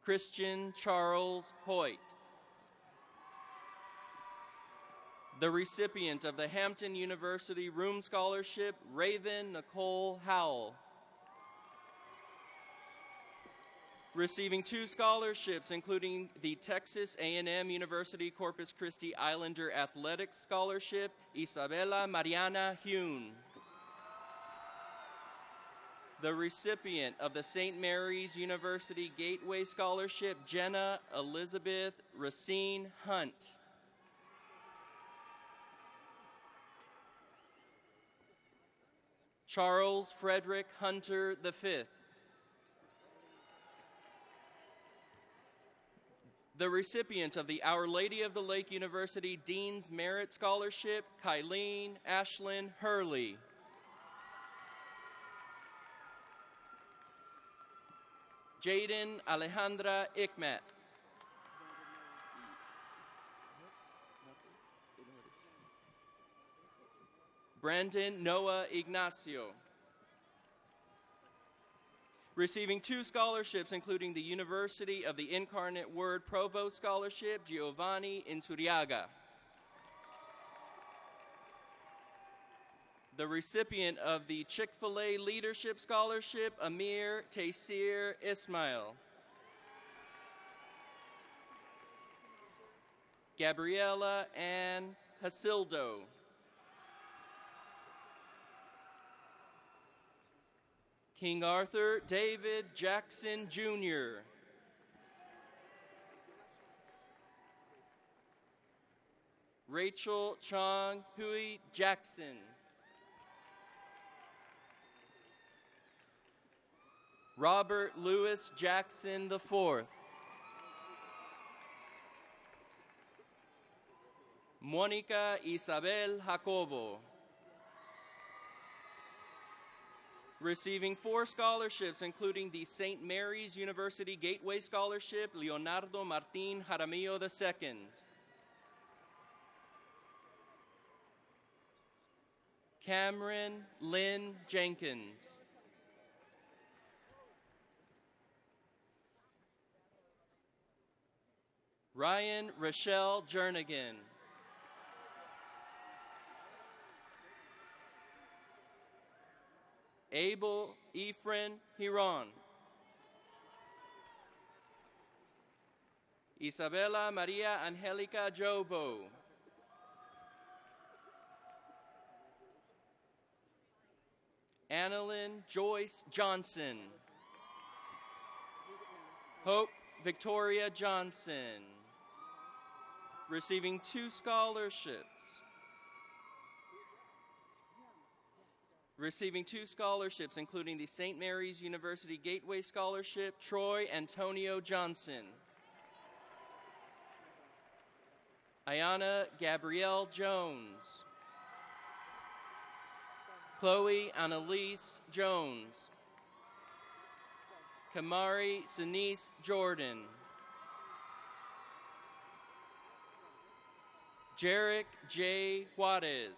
Christian Charles Hoyt. The recipient of the Hampton University Room Scholarship, Raven Nicole Howell. Receiving 2 scholarships, including the Texas A&M University Corpus Christi Islander Athletics Scholarship, Isabella Mariana Hune. The recipient of the St. Mary's University Gateway Scholarship, Jenna Elizabeth Racine Hunt. Charles Frederick Hunter V. The recipient of the Our Lady of the Lake University Dean's Merit Scholarship, Kylene Ashlyn Hurley. Jaden Alejandra Ikmet. Brandon Noah Ignacio. Receiving 2 scholarships, including the University of the Incarnate Word Provost Scholarship, Giovanni Insuriaga. The recipient of the Chick-fil-A Leadership Scholarship, Amir Taysir Ismail. Gabriela Ann Hasildo. King Arthur David Jackson, Jr. Rachel Chong Hui Jackson. Robert Lewis Jackson IV. Mónica Isabel Jacobo. Receiving 4 scholarships, including the St. Mary's University Gateway Scholarship, Leonardo Martín Jaramillo II. Cameron Lynn Jenkins. Ryan Rochelle Jernigan. Abel Ephraim Hiron. Isabella Maria Angelica Jobo. Annalyn Joyce Johnson. Hope Victoria Johnson. Receiving 2 scholarships. Receiving 2 scholarships, including the St. Mary's University Gateway Scholarship, Troy Antonio Johnson. Ayana Gabrielle Jones. Chloe Annalise Jones. Kamari Sinise Jordan. Jarek J. Juarez.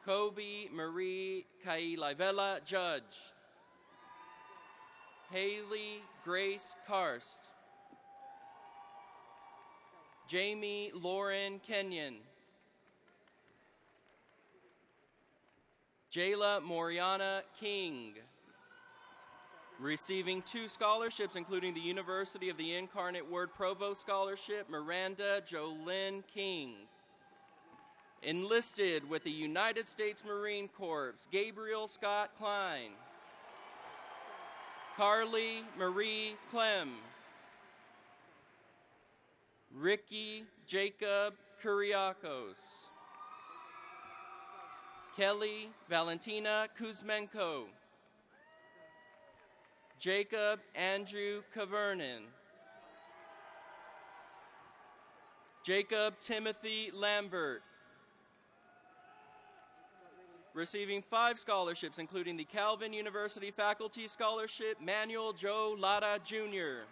Kobe Marie Kailivela Judge. Haley Grace Karst. Jamie Lauren Kenyon. Jayla Moriana King. Receiving 2 scholarships, including the University of the Incarnate Word Provost Scholarship, Miranda Jolynn King. Enlisted with the United States Marine Corps, Gabriel Scott Klein. Carly Marie Clem. Ricky Jacob Kuriakos. Kelly Valentina Kuzmenko. Jacob Andrew Kavernan. Jacob Timothy Lambert. Receiving 5 scholarships, including the Calvin University Faculty Scholarship, Manuel Joe Lara Jr.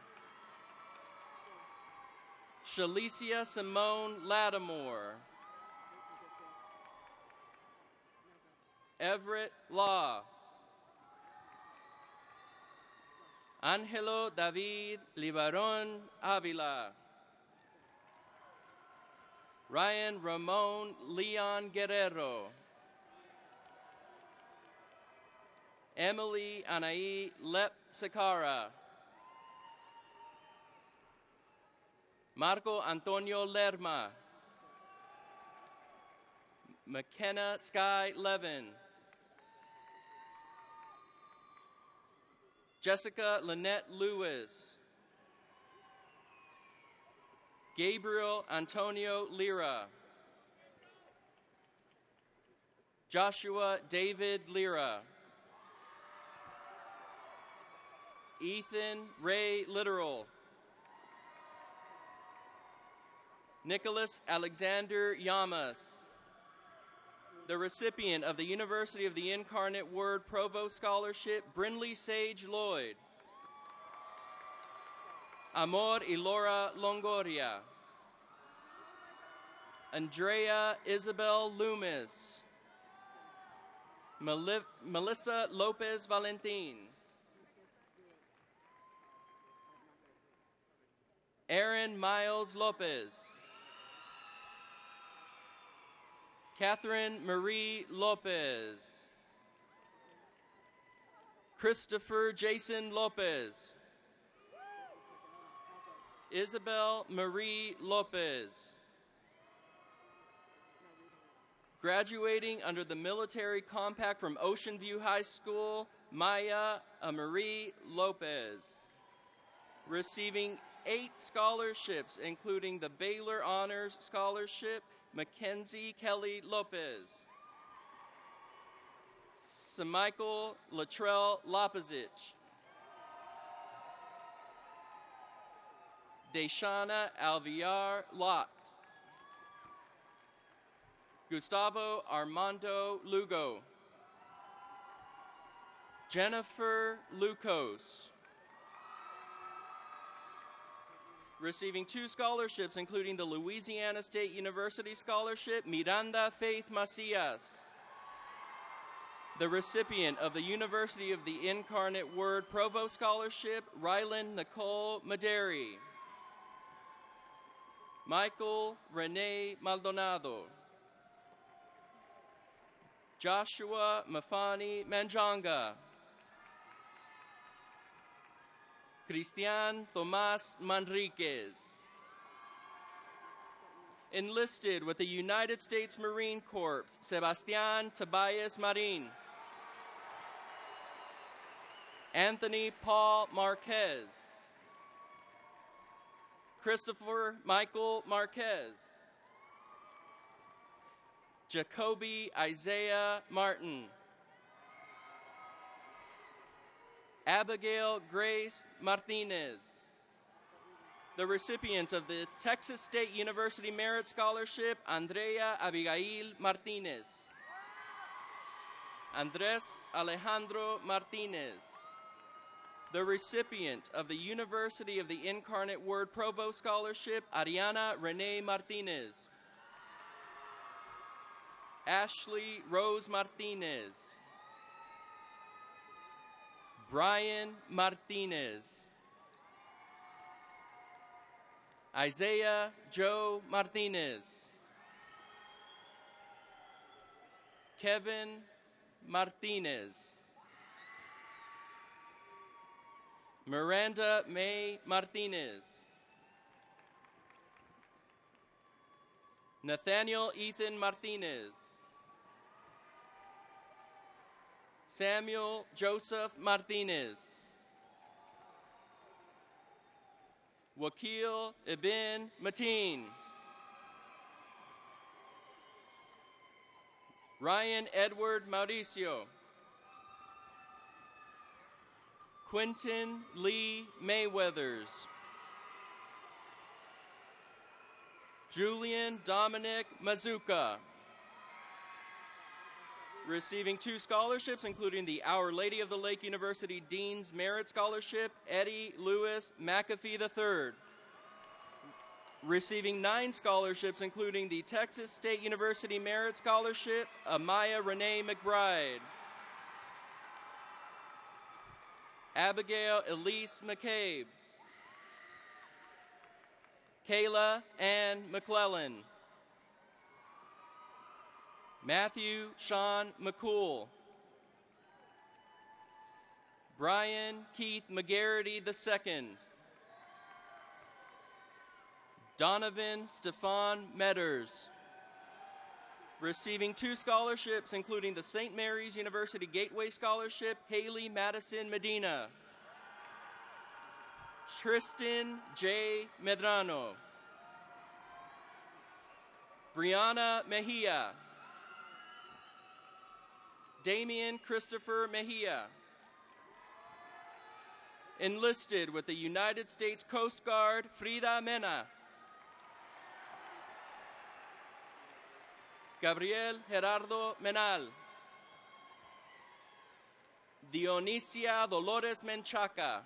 Shalicia Simone Lattimore. Everett Law. Angelo David Libaron Avila. Ryan Ramon Leon Guerrero. Emily Anai Lep Sakara. Marco Antonio Lerma. McKenna Sky Levin. Jessica Lynette Lewis. Gabriel Antonio Lira. Joshua David Lira. Ethan Ray Literal. Nicholas Alexander Yamas. The recipient of the University of the Incarnate Word Provost Scholarship, Brinley Sage Lloyd. Amor y Laura Longoria. Andrea Isabel Loomis. Melissa Lopez Valentin. Aaron Miles Lopez. Catherine Marie Lopez. Christopher Jason Lopez. Isabel Marie Lopez. Graduating under the Military Compact from Ocean View High School, Maya Marie Lopez. Receiving 8 scholarships, including the Baylor Honors Scholarship, Mackenzie Kelly Lopez. Samichael Latrell Lopezich. Deshana Alviar Lott. Gustavo Armando Lugo. Jennifer Lucas. Receiving 2 scholarships, including the Louisiana State University Scholarship, Miranda Faith Macias. The recipient of the University of the Incarnate Word Provost Scholarship, Rylan Nicole Maderi. Michael Rene Maldonado. Joshua Mafani Manjanga. Cristian Tomas Manriquez. Enlisted with the United States Marine Corps, Sebastian Tobias Marin. Anthony Paul Marquez. Christopher Michael Marquez. Jacoby Isaiah Martin. Abigail Grace Martinez. The recipient of the Texas State University Merit Scholarship, Andrea Abigail Martinez. Andres Alejandro Martinez. The recipient of the University of the Incarnate Word Provost Scholarship, Ariana Renee Martinez. Ashley Rose Martinez. Brian Martinez. Isaiah Joe Martinez. Kevin Martinez. Miranda May Martinez. Nathaniel Ethan Martinez. Samuel Joseph Martinez. Wakil Ibn Mateen. Ryan Edward Mauricio. Quentin Lee Mayweathers. Julian Dominic Mazuka. Receiving 2 scholarships, including the Our Lady of the Lake University Dean's Merit Scholarship, Eddie Lewis McAfee III. Receiving 9 scholarships, including the Texas State University Merit Scholarship, Amaya Renee McBride. Abigail Elise McCabe. Kayla Ann McClellan. Matthew Sean McCool. Brian Keith McGarity II. Donovan Stefan Metters. Receiving 2 scholarships, including the St. Mary's University Gateway Scholarship, Haley Madison Medina. Tristan J. Medrano. Brianna Mejia. Damian Christopher Mejia. Enlisted with the United States Coast Guard, Frida Mena. Gabriel Gerardo Menal. Dionisia Dolores Menchaca.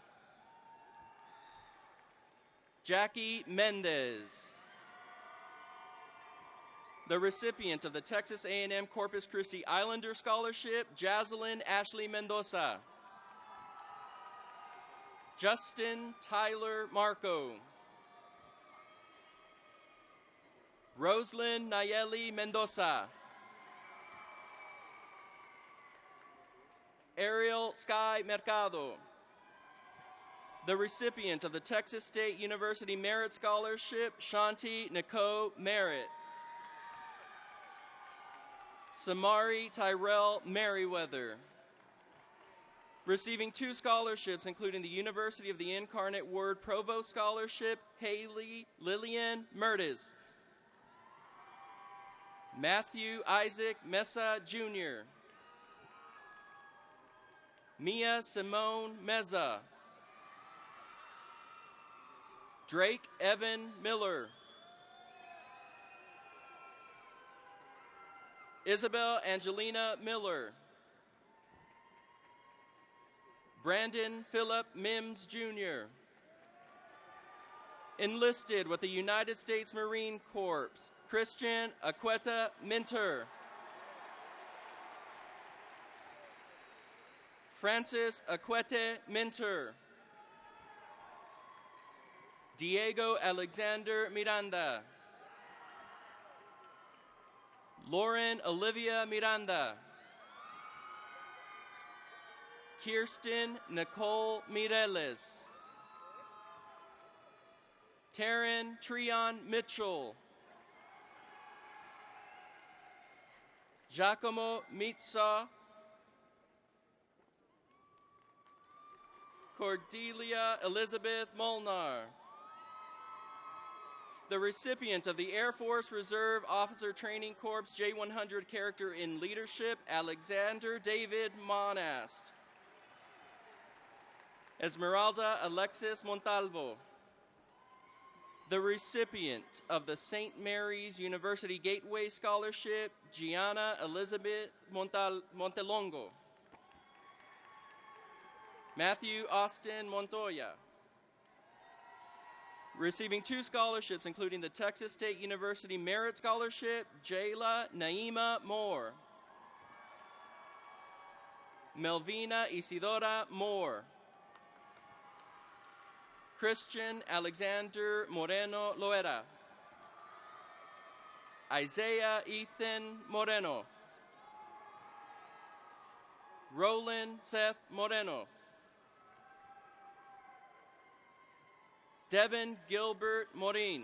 Jackie Mendez. The recipient of the Texas A&M Corpus Christi Islander Scholarship, Jazelyn Ashley Mendoza. Justin Tyler Marco. Roslyn Nayeli Mendoza. Ariel Sky Mercado. The recipient of the Texas State University Merit Scholarship, Shanti Nicole Merritt. Samari Tyrell Merriweather. Receiving 2 scholarships, including the University of the Incarnate Word Provost Scholarship, Haley Lillian Mertes. Matthew Isaac Mesa Jr. Mia Simone Meza. Drake Evan Miller. Isabel Angelina Miller. Brandon Philip Mims Jr. Enlisted with the United States Marine Corps, Christian Aqueta Minter. Francis Aquete Minter. Diego Alexander Miranda. Lauren Olivia Miranda. Kirsten Nicole Mireles. Taryn Trion Mitchell. Giacomo Mitza. Cordelia Elizabeth Molnar. The recipient of the Air Force Reserve Officer Training Corps J100 Character in Leadership, Alexander David Monast. Esmeralda Alexis Montalvo. The recipient of the St. Mary's University Gateway Scholarship, Gianna Elizabeth Montelongo. Matthew Austin Montoya. Receiving 2 scholarships, including the Texas State University Merit Scholarship, Jayla Naima Moore. Melvina Isidora Moore. Christian Alexander Moreno Loera. Isaiah Ethan Moreno. Roland Seth Moreno. Devin Gilbert Morin.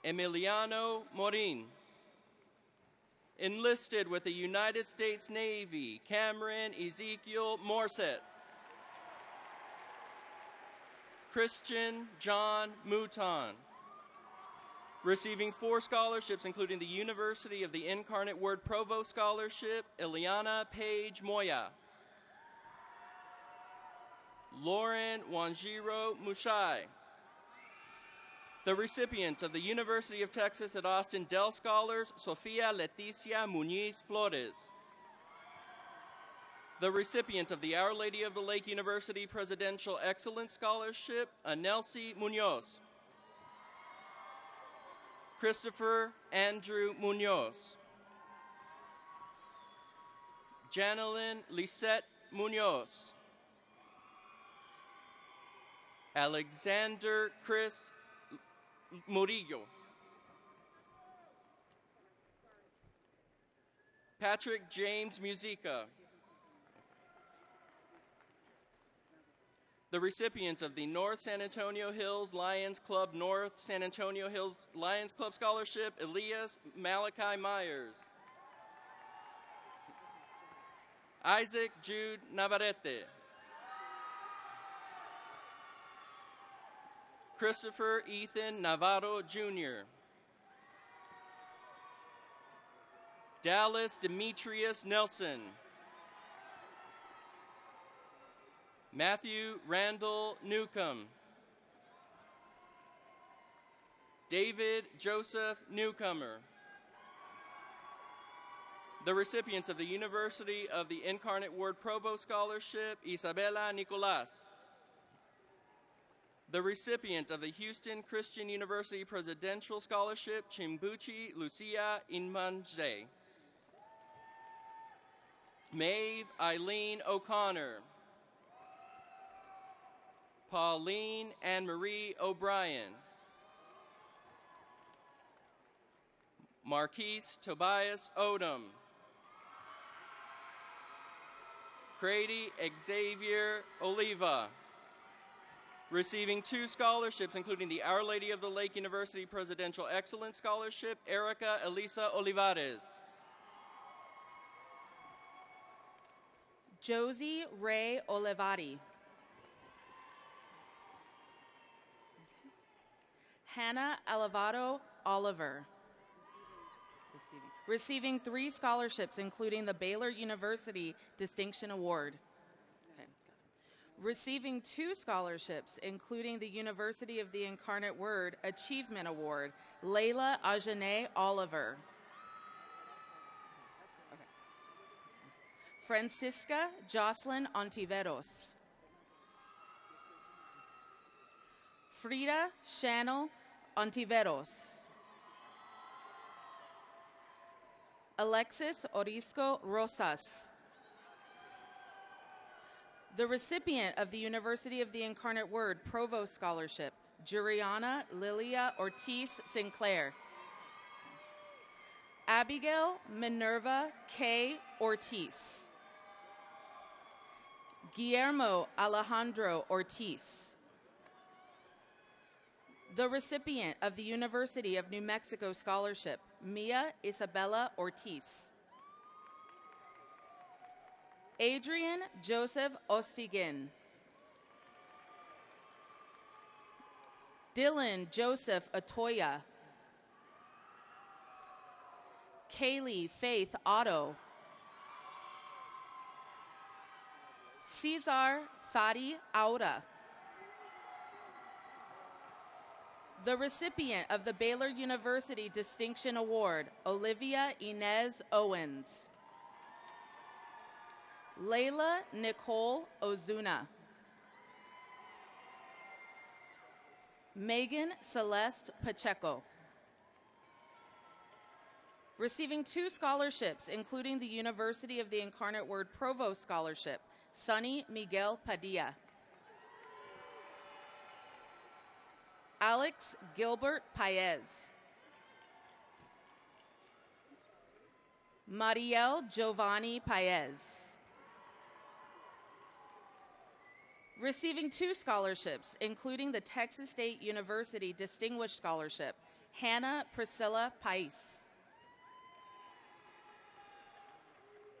Emiliano Morin. Enlisted with the United States Navy, Cameron Ezekiel Morset. Christian John Mouton. Receiving 4 scholarships, including the University of the Incarnate Word Provost Scholarship, Ileana Page Moya. Lauren Wanjiro Mushai. The recipient of the University of Texas at Austin Dell Scholars, Sofia Leticia Muñiz Flores. The recipient of the Our Lady of the Lake University Presidential Excellence Scholarship, Anelsi Munoz. Christopher Andrew Munoz. Janelyn Lisette Munoz. Alexander Chris Murillo. Patrick James Musica. The recipient of the North San Antonio Hills Lions Club North San Antonio Hills Lions Club Scholarship, Elias Malachi Myers. Isaac Jude Navarrete. Christopher Ethan Navarro, Jr. Dallas Demetrius Nelson. Matthew Randall Newcomb. David Joseph Newcomer. The recipient of the University of the Incarnate Word Provost Scholarship, Isabella Nicolas. The recipient of the Houston Christian University Presidential Scholarship, Chimbuchi Lucia Inmanje. Maeve Eileen O'Connor. Pauline Anne-Marie O'Brien. Marquise Tobias Odom. Grady Xavier Oliva. Receiving 2 scholarships, including the Our Lady of the Lake University Presidential Excellence Scholarship, Erica Elisa Olivares. Josie Ray Olivari. Hannah Alvarado Oliver. Receiving 3 scholarships, including the Baylor University Distinction Award. Okay, receiving 2 scholarships, including the University of the Incarnate Word Achievement Award, Layla Ajane Oliver. Okay. Francisca Jocelyn Ontiveros. Frida Chanel Ontiveros. Alexis Orisco Rosas. The recipient of the University of the Incarnate Word Provost Scholarship, Juriana Lilia Ortiz Sinclair. Abigail Minerva K. Ortiz. Guillermo Alejandro Ortiz. The recipient of the University of New Mexico Scholarship, Mia Isabella Ortiz. Adrian Joseph Ostigin. Dylan Joseph Atoya. Kaylee Faith Otto. Cesar Thadi Aura. The recipient of the Baylor University Distinction Award, Olivia Inez Owens. Layla Nicole Ozuna. Megan Celeste Pacheco. Receiving 2 scholarships, including the University of the Incarnate Word Provost Scholarship, Sonny Miguel Padilla. Alex Gilbert Paez. Mariel Giovanni Paez. Receiving 2 scholarships, including the Texas State University Distinguished Scholarship, Hannah Priscilla Pais.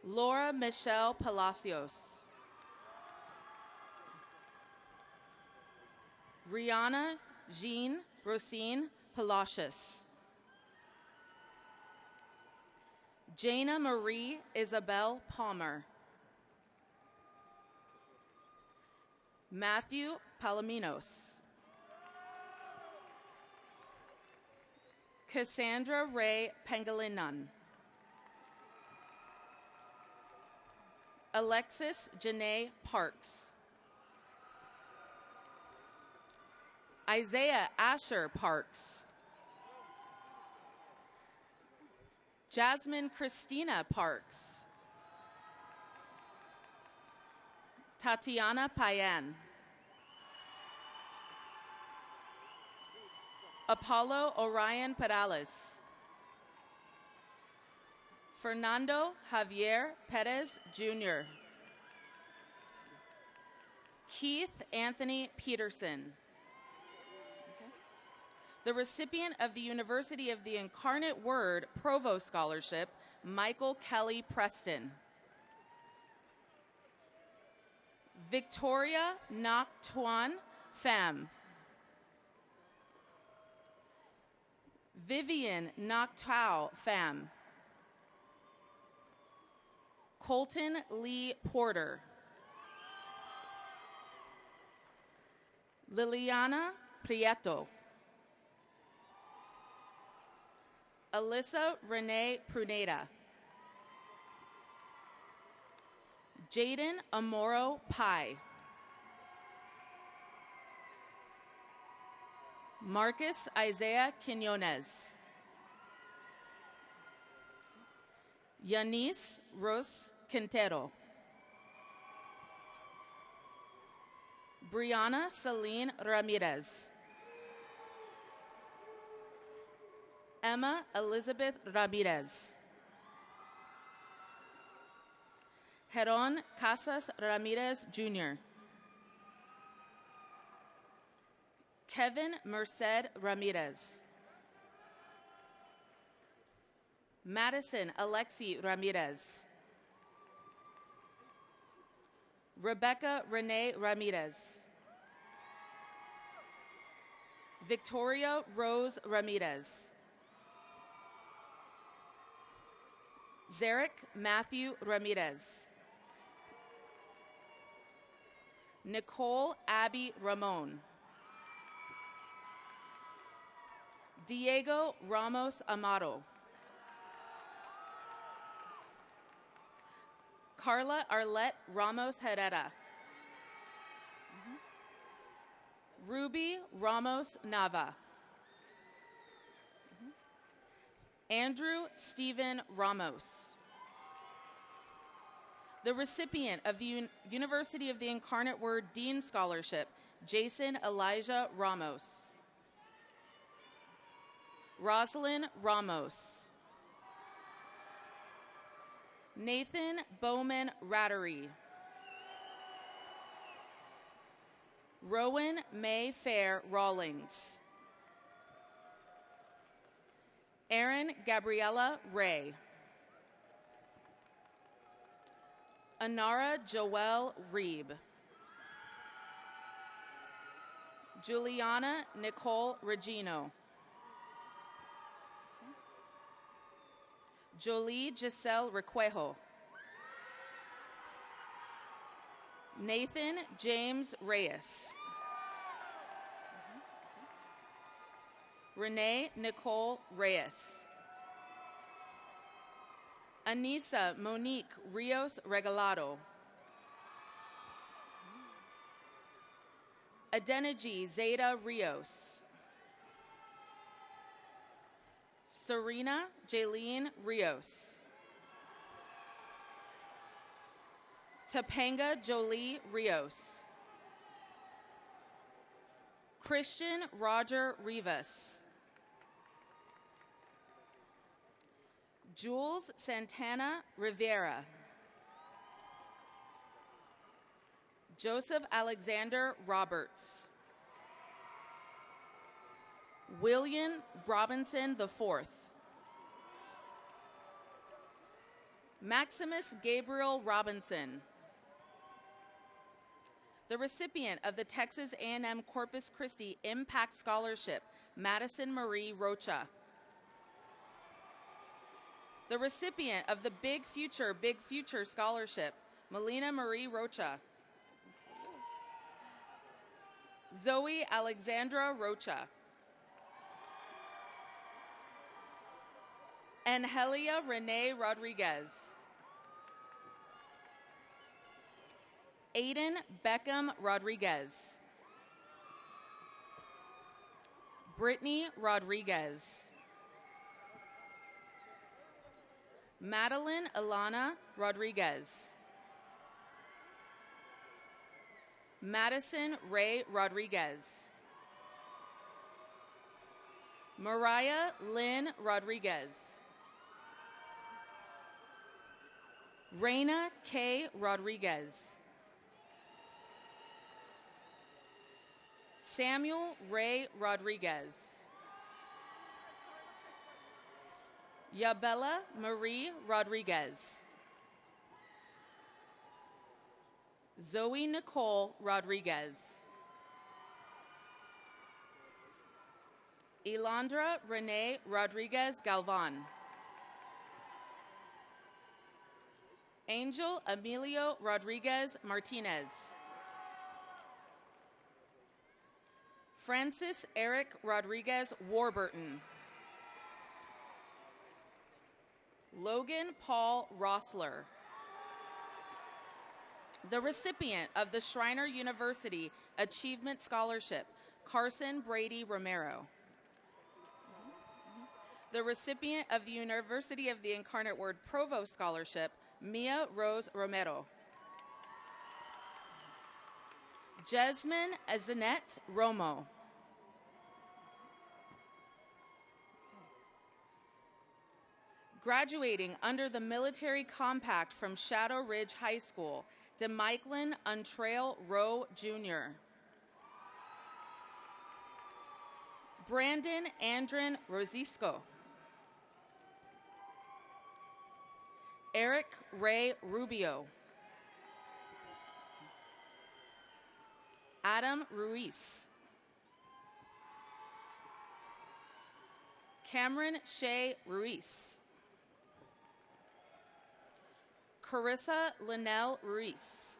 Laura Michelle Palacios. Rihanna Jean Rosine Palacios. Jana Marie Isabel Palmer. Matthew Palominos. Cassandra Ray Pangilinan. Alexis Janae Parks. Isaiah Asher Parks. Jasmine Christina Parks. Tatiana Payan. Apollo Orion Perales. Fernando Javier Perez Jr. Keith Anthony Peterson. The recipient of the University of the Incarnate Word Provost Scholarship, Michael Kelly Preston. Victoria Ngoc Tuan Pham. Vivian Ngoc Tao Pham. Colton Lee Porter. Liliana Prieto. Alyssa Renee Pruneda. Jaden Amoro Pai. Marcus Isaiah Quinones. Yanis Ros Quintero. Brianna Celine Ramirez. Emma Elizabeth Ramirez. Heron Casas Ramirez Jr. Kevin Merced Ramirez. Madison Alexi Ramirez. Rebecca Renee Ramirez. Victoria Rose Ramirez. Zarek Matthew Ramirez. Nicole Abby Ramon. Diego Ramos Amado. Carla Arlette Ramos Herrera. Ruby Ramos Nava. Andrew Stephen Ramos. The recipient of the University of the Incarnate Word Dean Scholarship, Jason Elijah Ramos. Rosalind Ramos. Nathan Bowman Rattery. Rowan May Fair Rawlings. Erin Gabriella Ray. Anara Joelle Reeb. Juliana Nicole Regino. Jolie Giselle Requejo. Nathan James Reyes. Renee Nicole Reyes. Anissa Monique Rios Regalado. Adeniji Zeta Rios. Serena Jaylene Rios. Topanga Jolie Rios. Christian Roger Rivas. Jules Santana Rivera. Joseph Alexander Roberts. William Robinson IV. Maximus Gabriel Robinson. The recipient of the Texas A&M Corpus Christi Impact Scholarship, Madison Marie Rocha. The recipient of the Big Future Scholarship, Melina Marie Rocha. Zoe Alexandra Rocha. Angelia Renee Rodriguez. Aiden Beckham Rodriguez. Brittany Rodriguez. Madeline Alana Rodriguez. Madison Ray Rodriguez. Mariah Lynn Rodriguez. Reina K. Rodriguez. Samuel Ray Rodriguez. Yabella Marie Rodriguez. Zoe Nicole Rodriguez. Elandra Renee Rodriguez Galvan. Angel Emilio Rodriguez Martinez. Francis Eric Rodriguez Warburton. Logan Paul Rossler. The recipient of the Schreiner University Achievement Scholarship, Carson Brady Romero. The recipient of the University of the Incarnate Word Provost Scholarship, Mia Rose Romero. Jasmine Azanet Romo. Graduating under the military compact from Shadow Ridge High School, DeMichaelin Untrail Rowe Jr. Brandon Andren Rosisco. Eric Ray Rubio. Adam Ruiz. Cameron Shea Ruiz. Carissa Linnell Ruiz.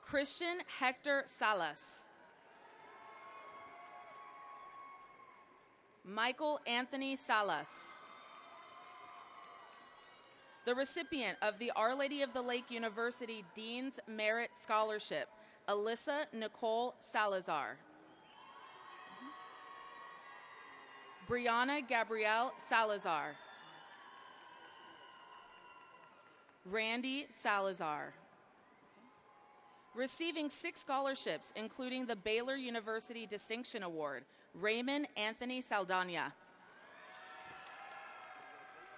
Christian Hector Salas. Michael Anthony Salas. The recipient of the Our Lady of the Lake University Dean's Merit Scholarship, Alyssa Nicole Salazar. Brianna Gabrielle Salazar. Randy Salazar. Receiving 6 scholarships, including the Baylor University Distinction Award, Raymond Anthony Saldana.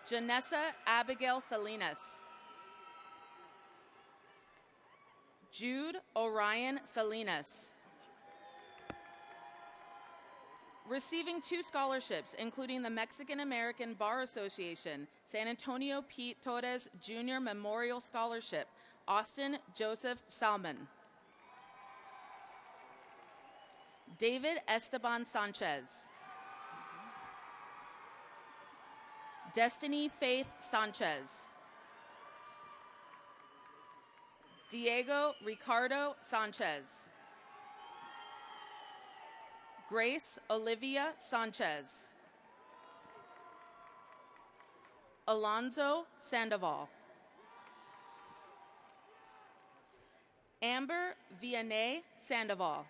Janessa Abigail Salinas. Jude Orion Salinas. Receiving 2 scholarships, including the Mexican American Bar Association, San Antonio Pete Torres Jr. Memorial Scholarship, Austin Joseph Salmon. David Esteban Sanchez. Destiny Faith Sanchez. Diego Ricardo Sanchez. Grace Olivia Sanchez. Alonzo Sandoval. Amber Vianney Sandoval.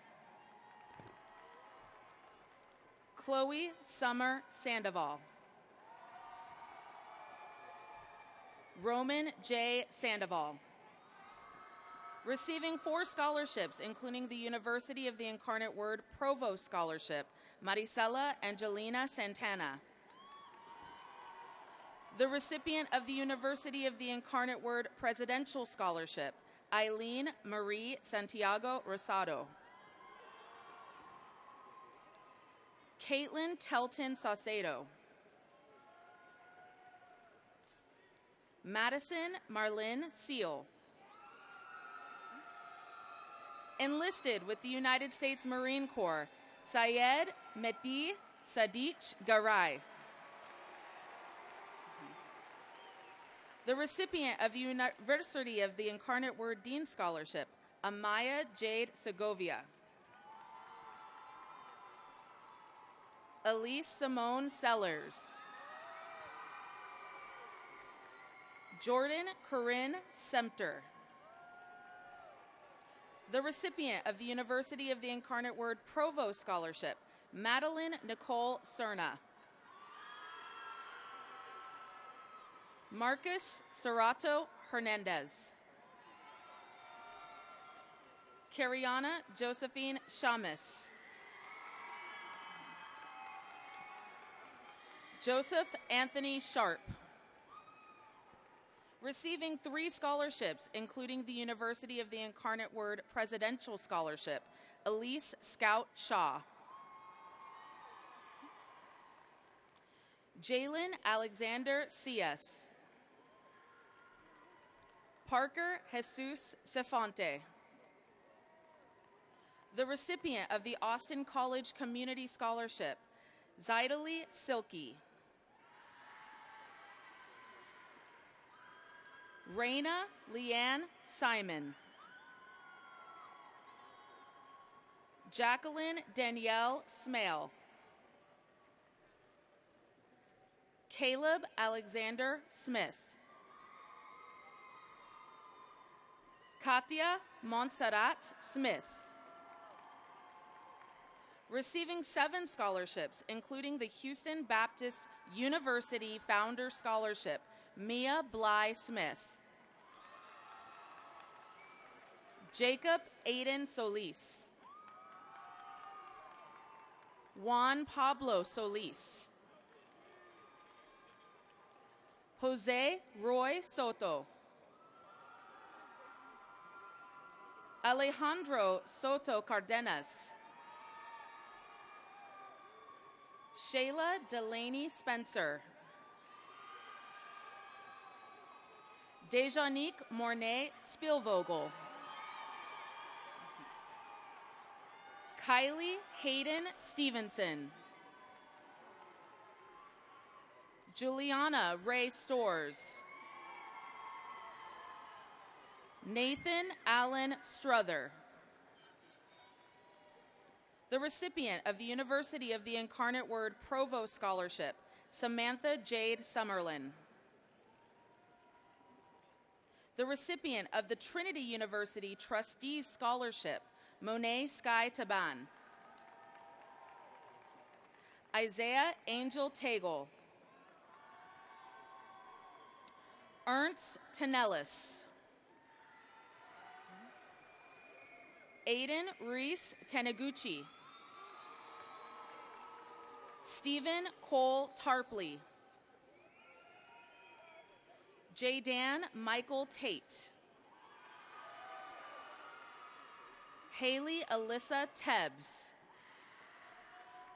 Chloe Summer Sandoval. Roman J. Sandoval. Receiving 4 scholarships, including the University of the Incarnate Word Provost Scholarship, Marisela Angelina Santana. The recipient of the University of the Incarnate Word Presidential Scholarship, Eileen Marie Santiago Rosado. Caitlin Telton Saucedo. Madison Marlin Seal. Enlisted with the United States Marine Corps, Syed Mehdi Sadiq Garay. The recipient of the University of the Incarnate Word Dean Scholarship, Amaya Jade Segovia. Elise Simone Sellers. Jordan Corinne Sempter. The recipient of the University of the Incarnate Word Provost Scholarship, Madeline Nicole Cerna. Marcus Serrato Hernandez. Cariana Josephine Shamus. Joseph Anthony Sharp. Receiving 3 scholarships, including the University of the Incarnate Word Presidential Scholarship, Elise Scout Shaw. Jalen Alexander C.S. Parker Jesus Cefonte. The recipient of the Austin College Community Scholarship, Zaidali Silky. Raina Leanne Simon. Jacqueline Danielle Smale. Caleb Alexander Smith. Katia Montserrat Smith. Receiving 7 scholarships, including the Houston Baptist University Founder Scholarship, Mia Bly Smith. Jacob Aiden Solis. Juan Pablo Solis. Jose Roy Soto. Alejandro Soto Cardenas. Shayla Delaney Spencer. Dejanique Mornay Spielvogel. Kylie Hayden Stevenson. Juliana Ray Stores. Nathan Allen Struther. The recipient of the University of the Incarnate Word Provost Scholarship, Samantha Jade Summerlin. The recipient of the Trinity University Trustees Scholarship, Monet Sky Taban. Isaiah Angel Tagle. Ernst Tenellis. Aiden Reese Taneguchi. Stephen Cole Tarpley. Jaydan Michael Tate. Haley Alyssa Tebbs.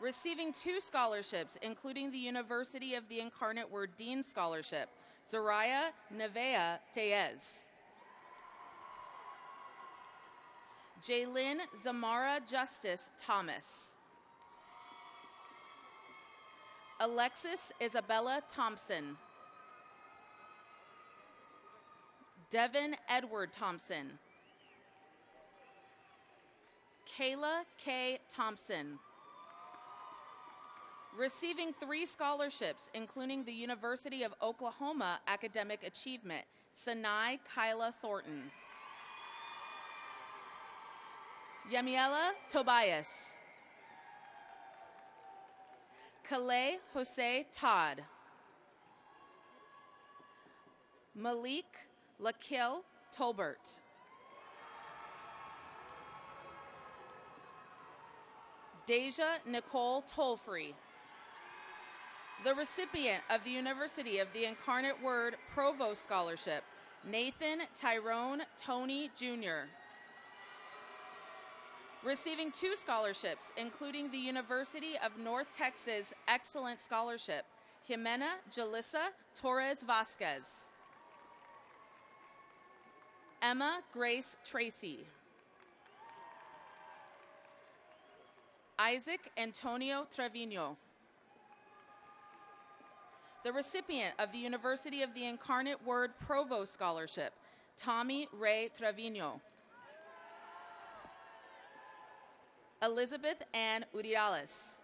Receiving 2 scholarships, including the University of the Incarnate Word Dean Scholarship, Zariah Nevea Tellez. Jaylyn Zamara Justice Thomas. Alexis Isabella Thompson. Devin Edward Thompson. Kayla K. Thompson. Receiving 3 scholarships, including the University of Oklahoma Academic Achievement, Sinai Kyla Thornton. Yamiela Tobias. Calais Jose Todd. Malik Lakil Tolbert. Deja Nicole Tolfree. The recipient of the University of the Incarnate Word Provost Scholarship, Nathan Tyrone Tony Jr. Receiving 2 scholarships, including the University of North Texas Excellent Scholarship, Jimena Jalissa Torres Vasquez. Emma Grace Tracy. Isaac Antonio Trevino. The recipient of the University of the Incarnate Word Provost Scholarship, Tommy Ray Trevino. Elizabeth Ann Uriales.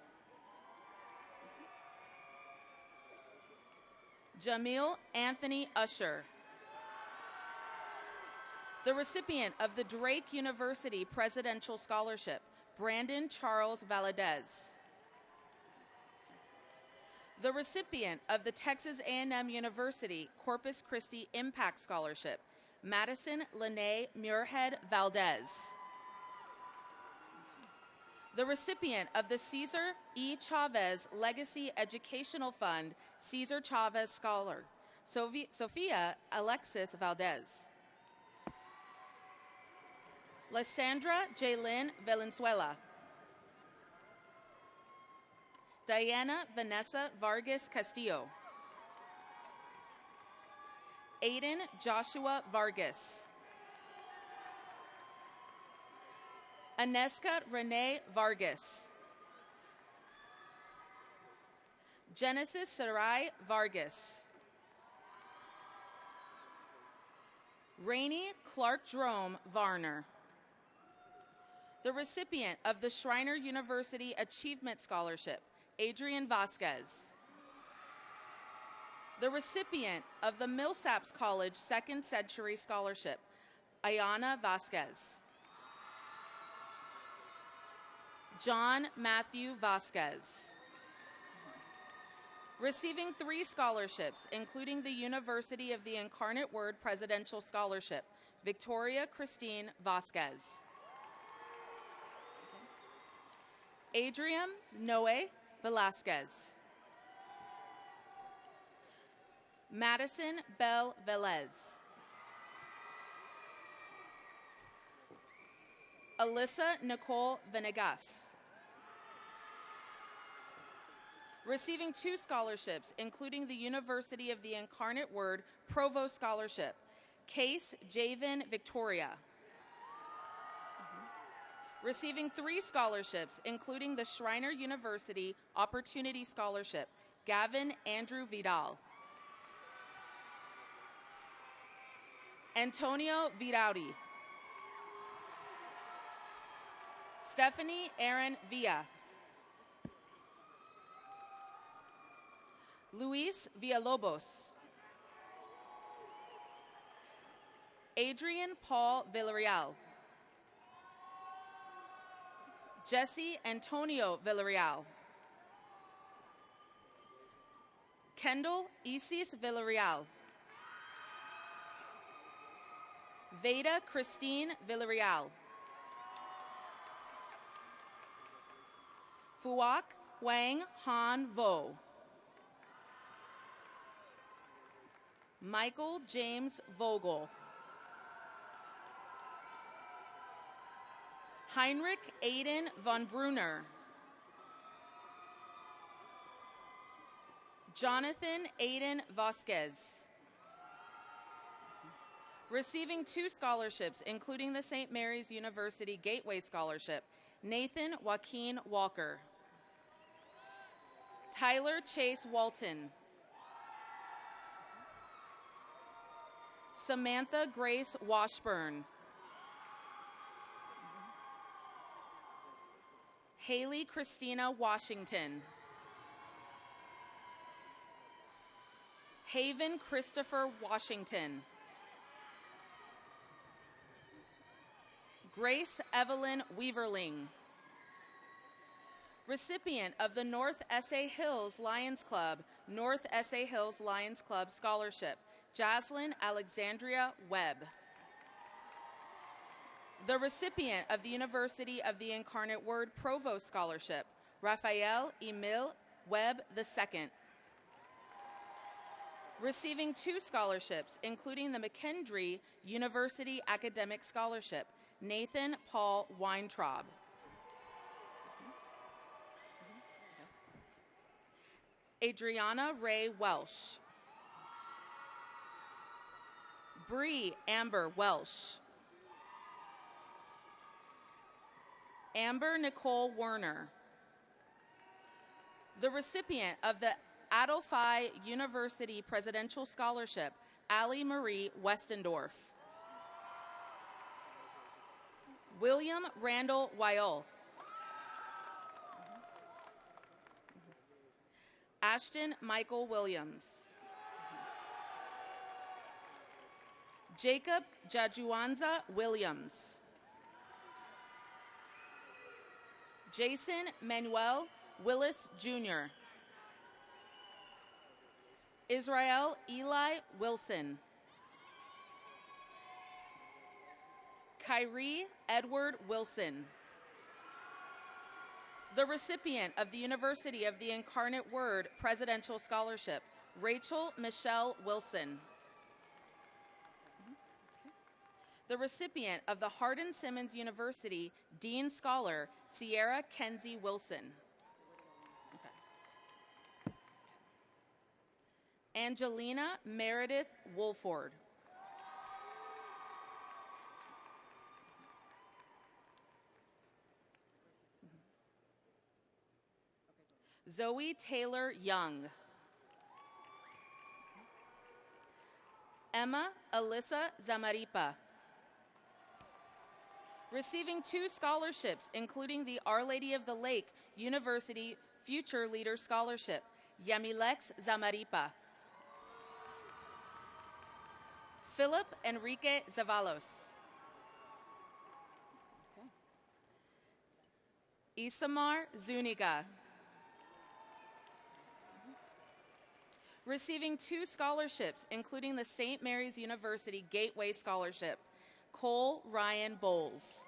Jamil Anthony Usher. The recipient of the Drake University Presidential Scholarship, Brandon Charles Valadez. The recipient of the Texas A&M University Corpus Christi Impact Scholarship, Madison Lene Muirhead Valdez. The recipient of the Cesar E. Chavez Legacy Educational Fund Cesar Chavez Scholar, Sofia Alexis Valdez. Lysandra Jaylin Valenzuela. Diana Vanessa Vargas Castillo. Aiden Joshua Vargas. Aneska Renee Vargas. Genesis Sarai Vargas. Rainey Clark Jerome Varner. The recipient of the Schreiner University Achievement Scholarship, Adrian Vasquez. The recipient of the Millsaps College Second Century Scholarship, Ayana Vasquez. John Matthew Vasquez. Receiving 3 scholarships, including the University of the Incarnate Word Presidential Scholarship, Victoria Christine Vasquez. Adrian Noe Velasquez. Madison Bell Velez. Alyssa Nicole Venegas. Receiving 2 scholarships, including the University of the Incarnate Word Provost Scholarship, Case Javen Victoria. Receiving 3 scholarships, including the Schreiner University Opportunity Scholarship, Gavin Andrew Vidal. Antonio Virauti. Stephanie Aaron Villa. Luis Villalobos. Adrian Paul Villarreal. Jesse Antonio Villarreal. Kendall Isis Villarreal. Veda Christine Villarreal. Fuak Wang Han Vo. Michael James Vogel. Heinrich Aiden von Brunner. Jonathan Aiden Vasquez. Receiving 2 scholarships, including the St. Mary's University Gateway Scholarship, Nathan Joaquin Walker. Tyler Chase Walton. Samantha Grace Washburn. Haley Christina Washington. Haven Christopher Washington. Grace Evelyn Weaverling. Recipient of the North Essay Hills Lions Club, North Essay Hills Lions Club Scholarship, Jaslyn Alexandria Webb. The recipient of the University of the Incarnate Word Provost Scholarship, Raphael Emil Webb II. Receiving 2 scholarships, including the McKendree University Academic Scholarship, Nathan Paul Weintraub. Adriana Ray Welsh. Bree Amber Welsh. Amber Nicole Werner. The recipient of the Adelphi University Presidential Scholarship, Allie Marie Westendorf. William Randall Wyall. Ashton Michael Williams. Jacob Jajuanza Williams. Jason Manuel Willis Jr. Israel Eli Wilson. Kyrie Edward Wilson. The recipient of the University of the Incarnate Word Presidential Scholarship, Rachel Michelle Wilson. The recipient of the Hardin Simmons University Dean Scholar, Sierra Kenzie Wilson. Angelina Meredith Wolford. Zoe Taylor Young. Emma Alyssa Zamaripa. Receiving 2 scholarships, including the Our Lady of the Lake University Future Leader Scholarship, Yamilex Zamaripa. Philip Enrique Zavalos. Isamar Zuniga. Receiving 2 scholarships, including the St. Mary's University Gateway Scholarship, Cole Ryan Bowles.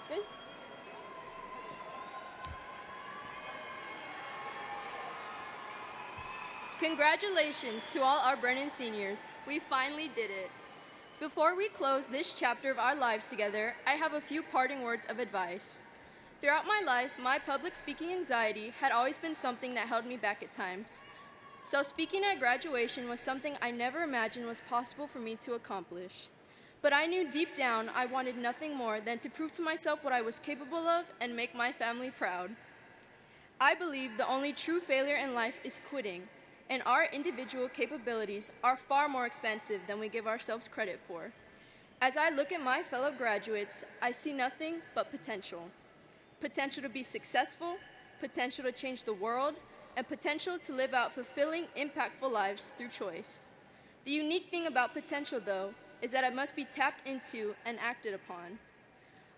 Good. Congratulations to all our Brennan seniors. We finally did it. Before we close this chapter of our lives together, I have a few parting words of advice. Throughout my life, my public speaking anxiety had always been something that held me back at times. So speaking at graduation was something I never imagined was possible for me to accomplish. But I knew deep down I wanted nothing more than to prove to myself what I was capable of and make my family proud. I believe the only true failure in life is quitting, and our individual capabilities are far more expensive than we give ourselves credit for. As I look at my fellow graduates, I see nothing but potential. Potential to be successful, potential to change the world, and potential to live out fulfilling, impactful lives through choice. The unique thing about potential, though, is that it must be tapped into and acted upon.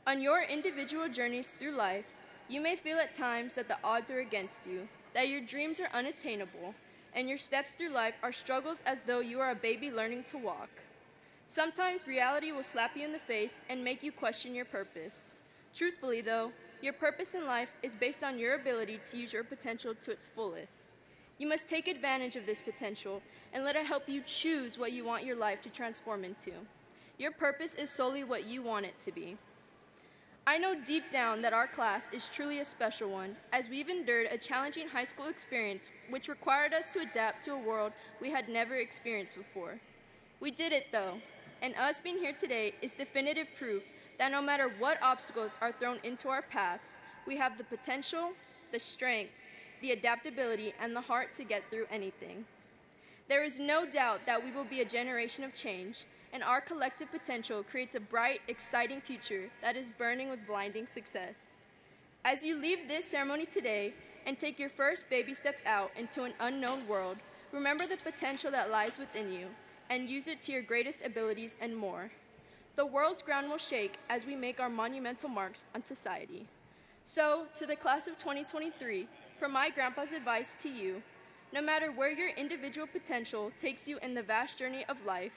On your individual journeys through life, you may feel at times that the odds are against you, that your dreams are unattainable, and your steps through life are struggles as though you are a baby learning to walk. Sometimes reality will slap you in the face and make you question your purpose. Truthfully, though, your purpose in life is based on your ability to use your potential to its fullest. You must take advantage of this potential and let it help you choose what you want your life to transform into. Your purpose is solely what you want it to be. I know deep down that our class is truly a special one, as we've endured a challenging high school experience which required us to adapt to a world we had never experienced before. We did it, though, and us being here today is definitive proof that no matter what obstacles are thrown into our paths, we have the potential, the strength, the adaptability, and the heart to get through anything. There is no doubt that we will be a generation of change, and our collective potential creates a bright, exciting future that is burning with blinding success. As you leave this ceremony today and take your first baby steps out into an unknown world, remember the potential that lies within you and use it to your greatest abilities and more. The world's ground will shake as we make our monumental marks on society. So, to the class of 2023, from my grandpa's advice to you, no matter where your individual potential takes you in the vast journey of life,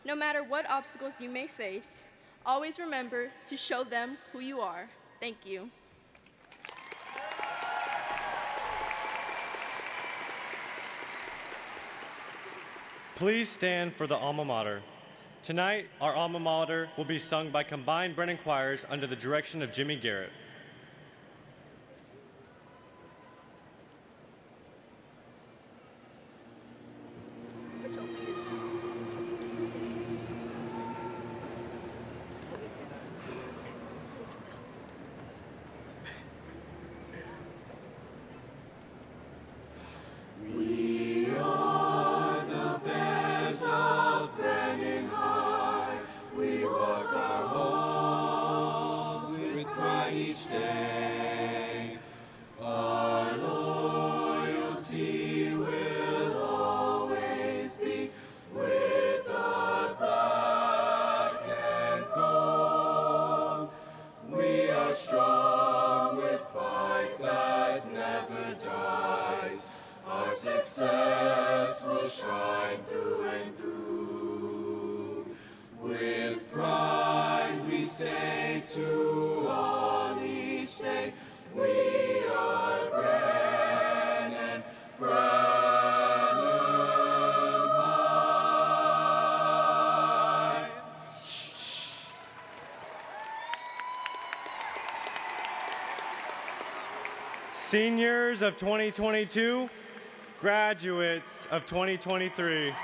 no matter what obstacles you may face, always remember to show them who you are. Thank you. Please stand for the alma mater. Tonight, our alma mater will be sung by combined Brennan choirs under the direction of Jimmy Garrett. say to all each day, we are Brennan, Brennan High. Seniors of 2022, graduates of 2023.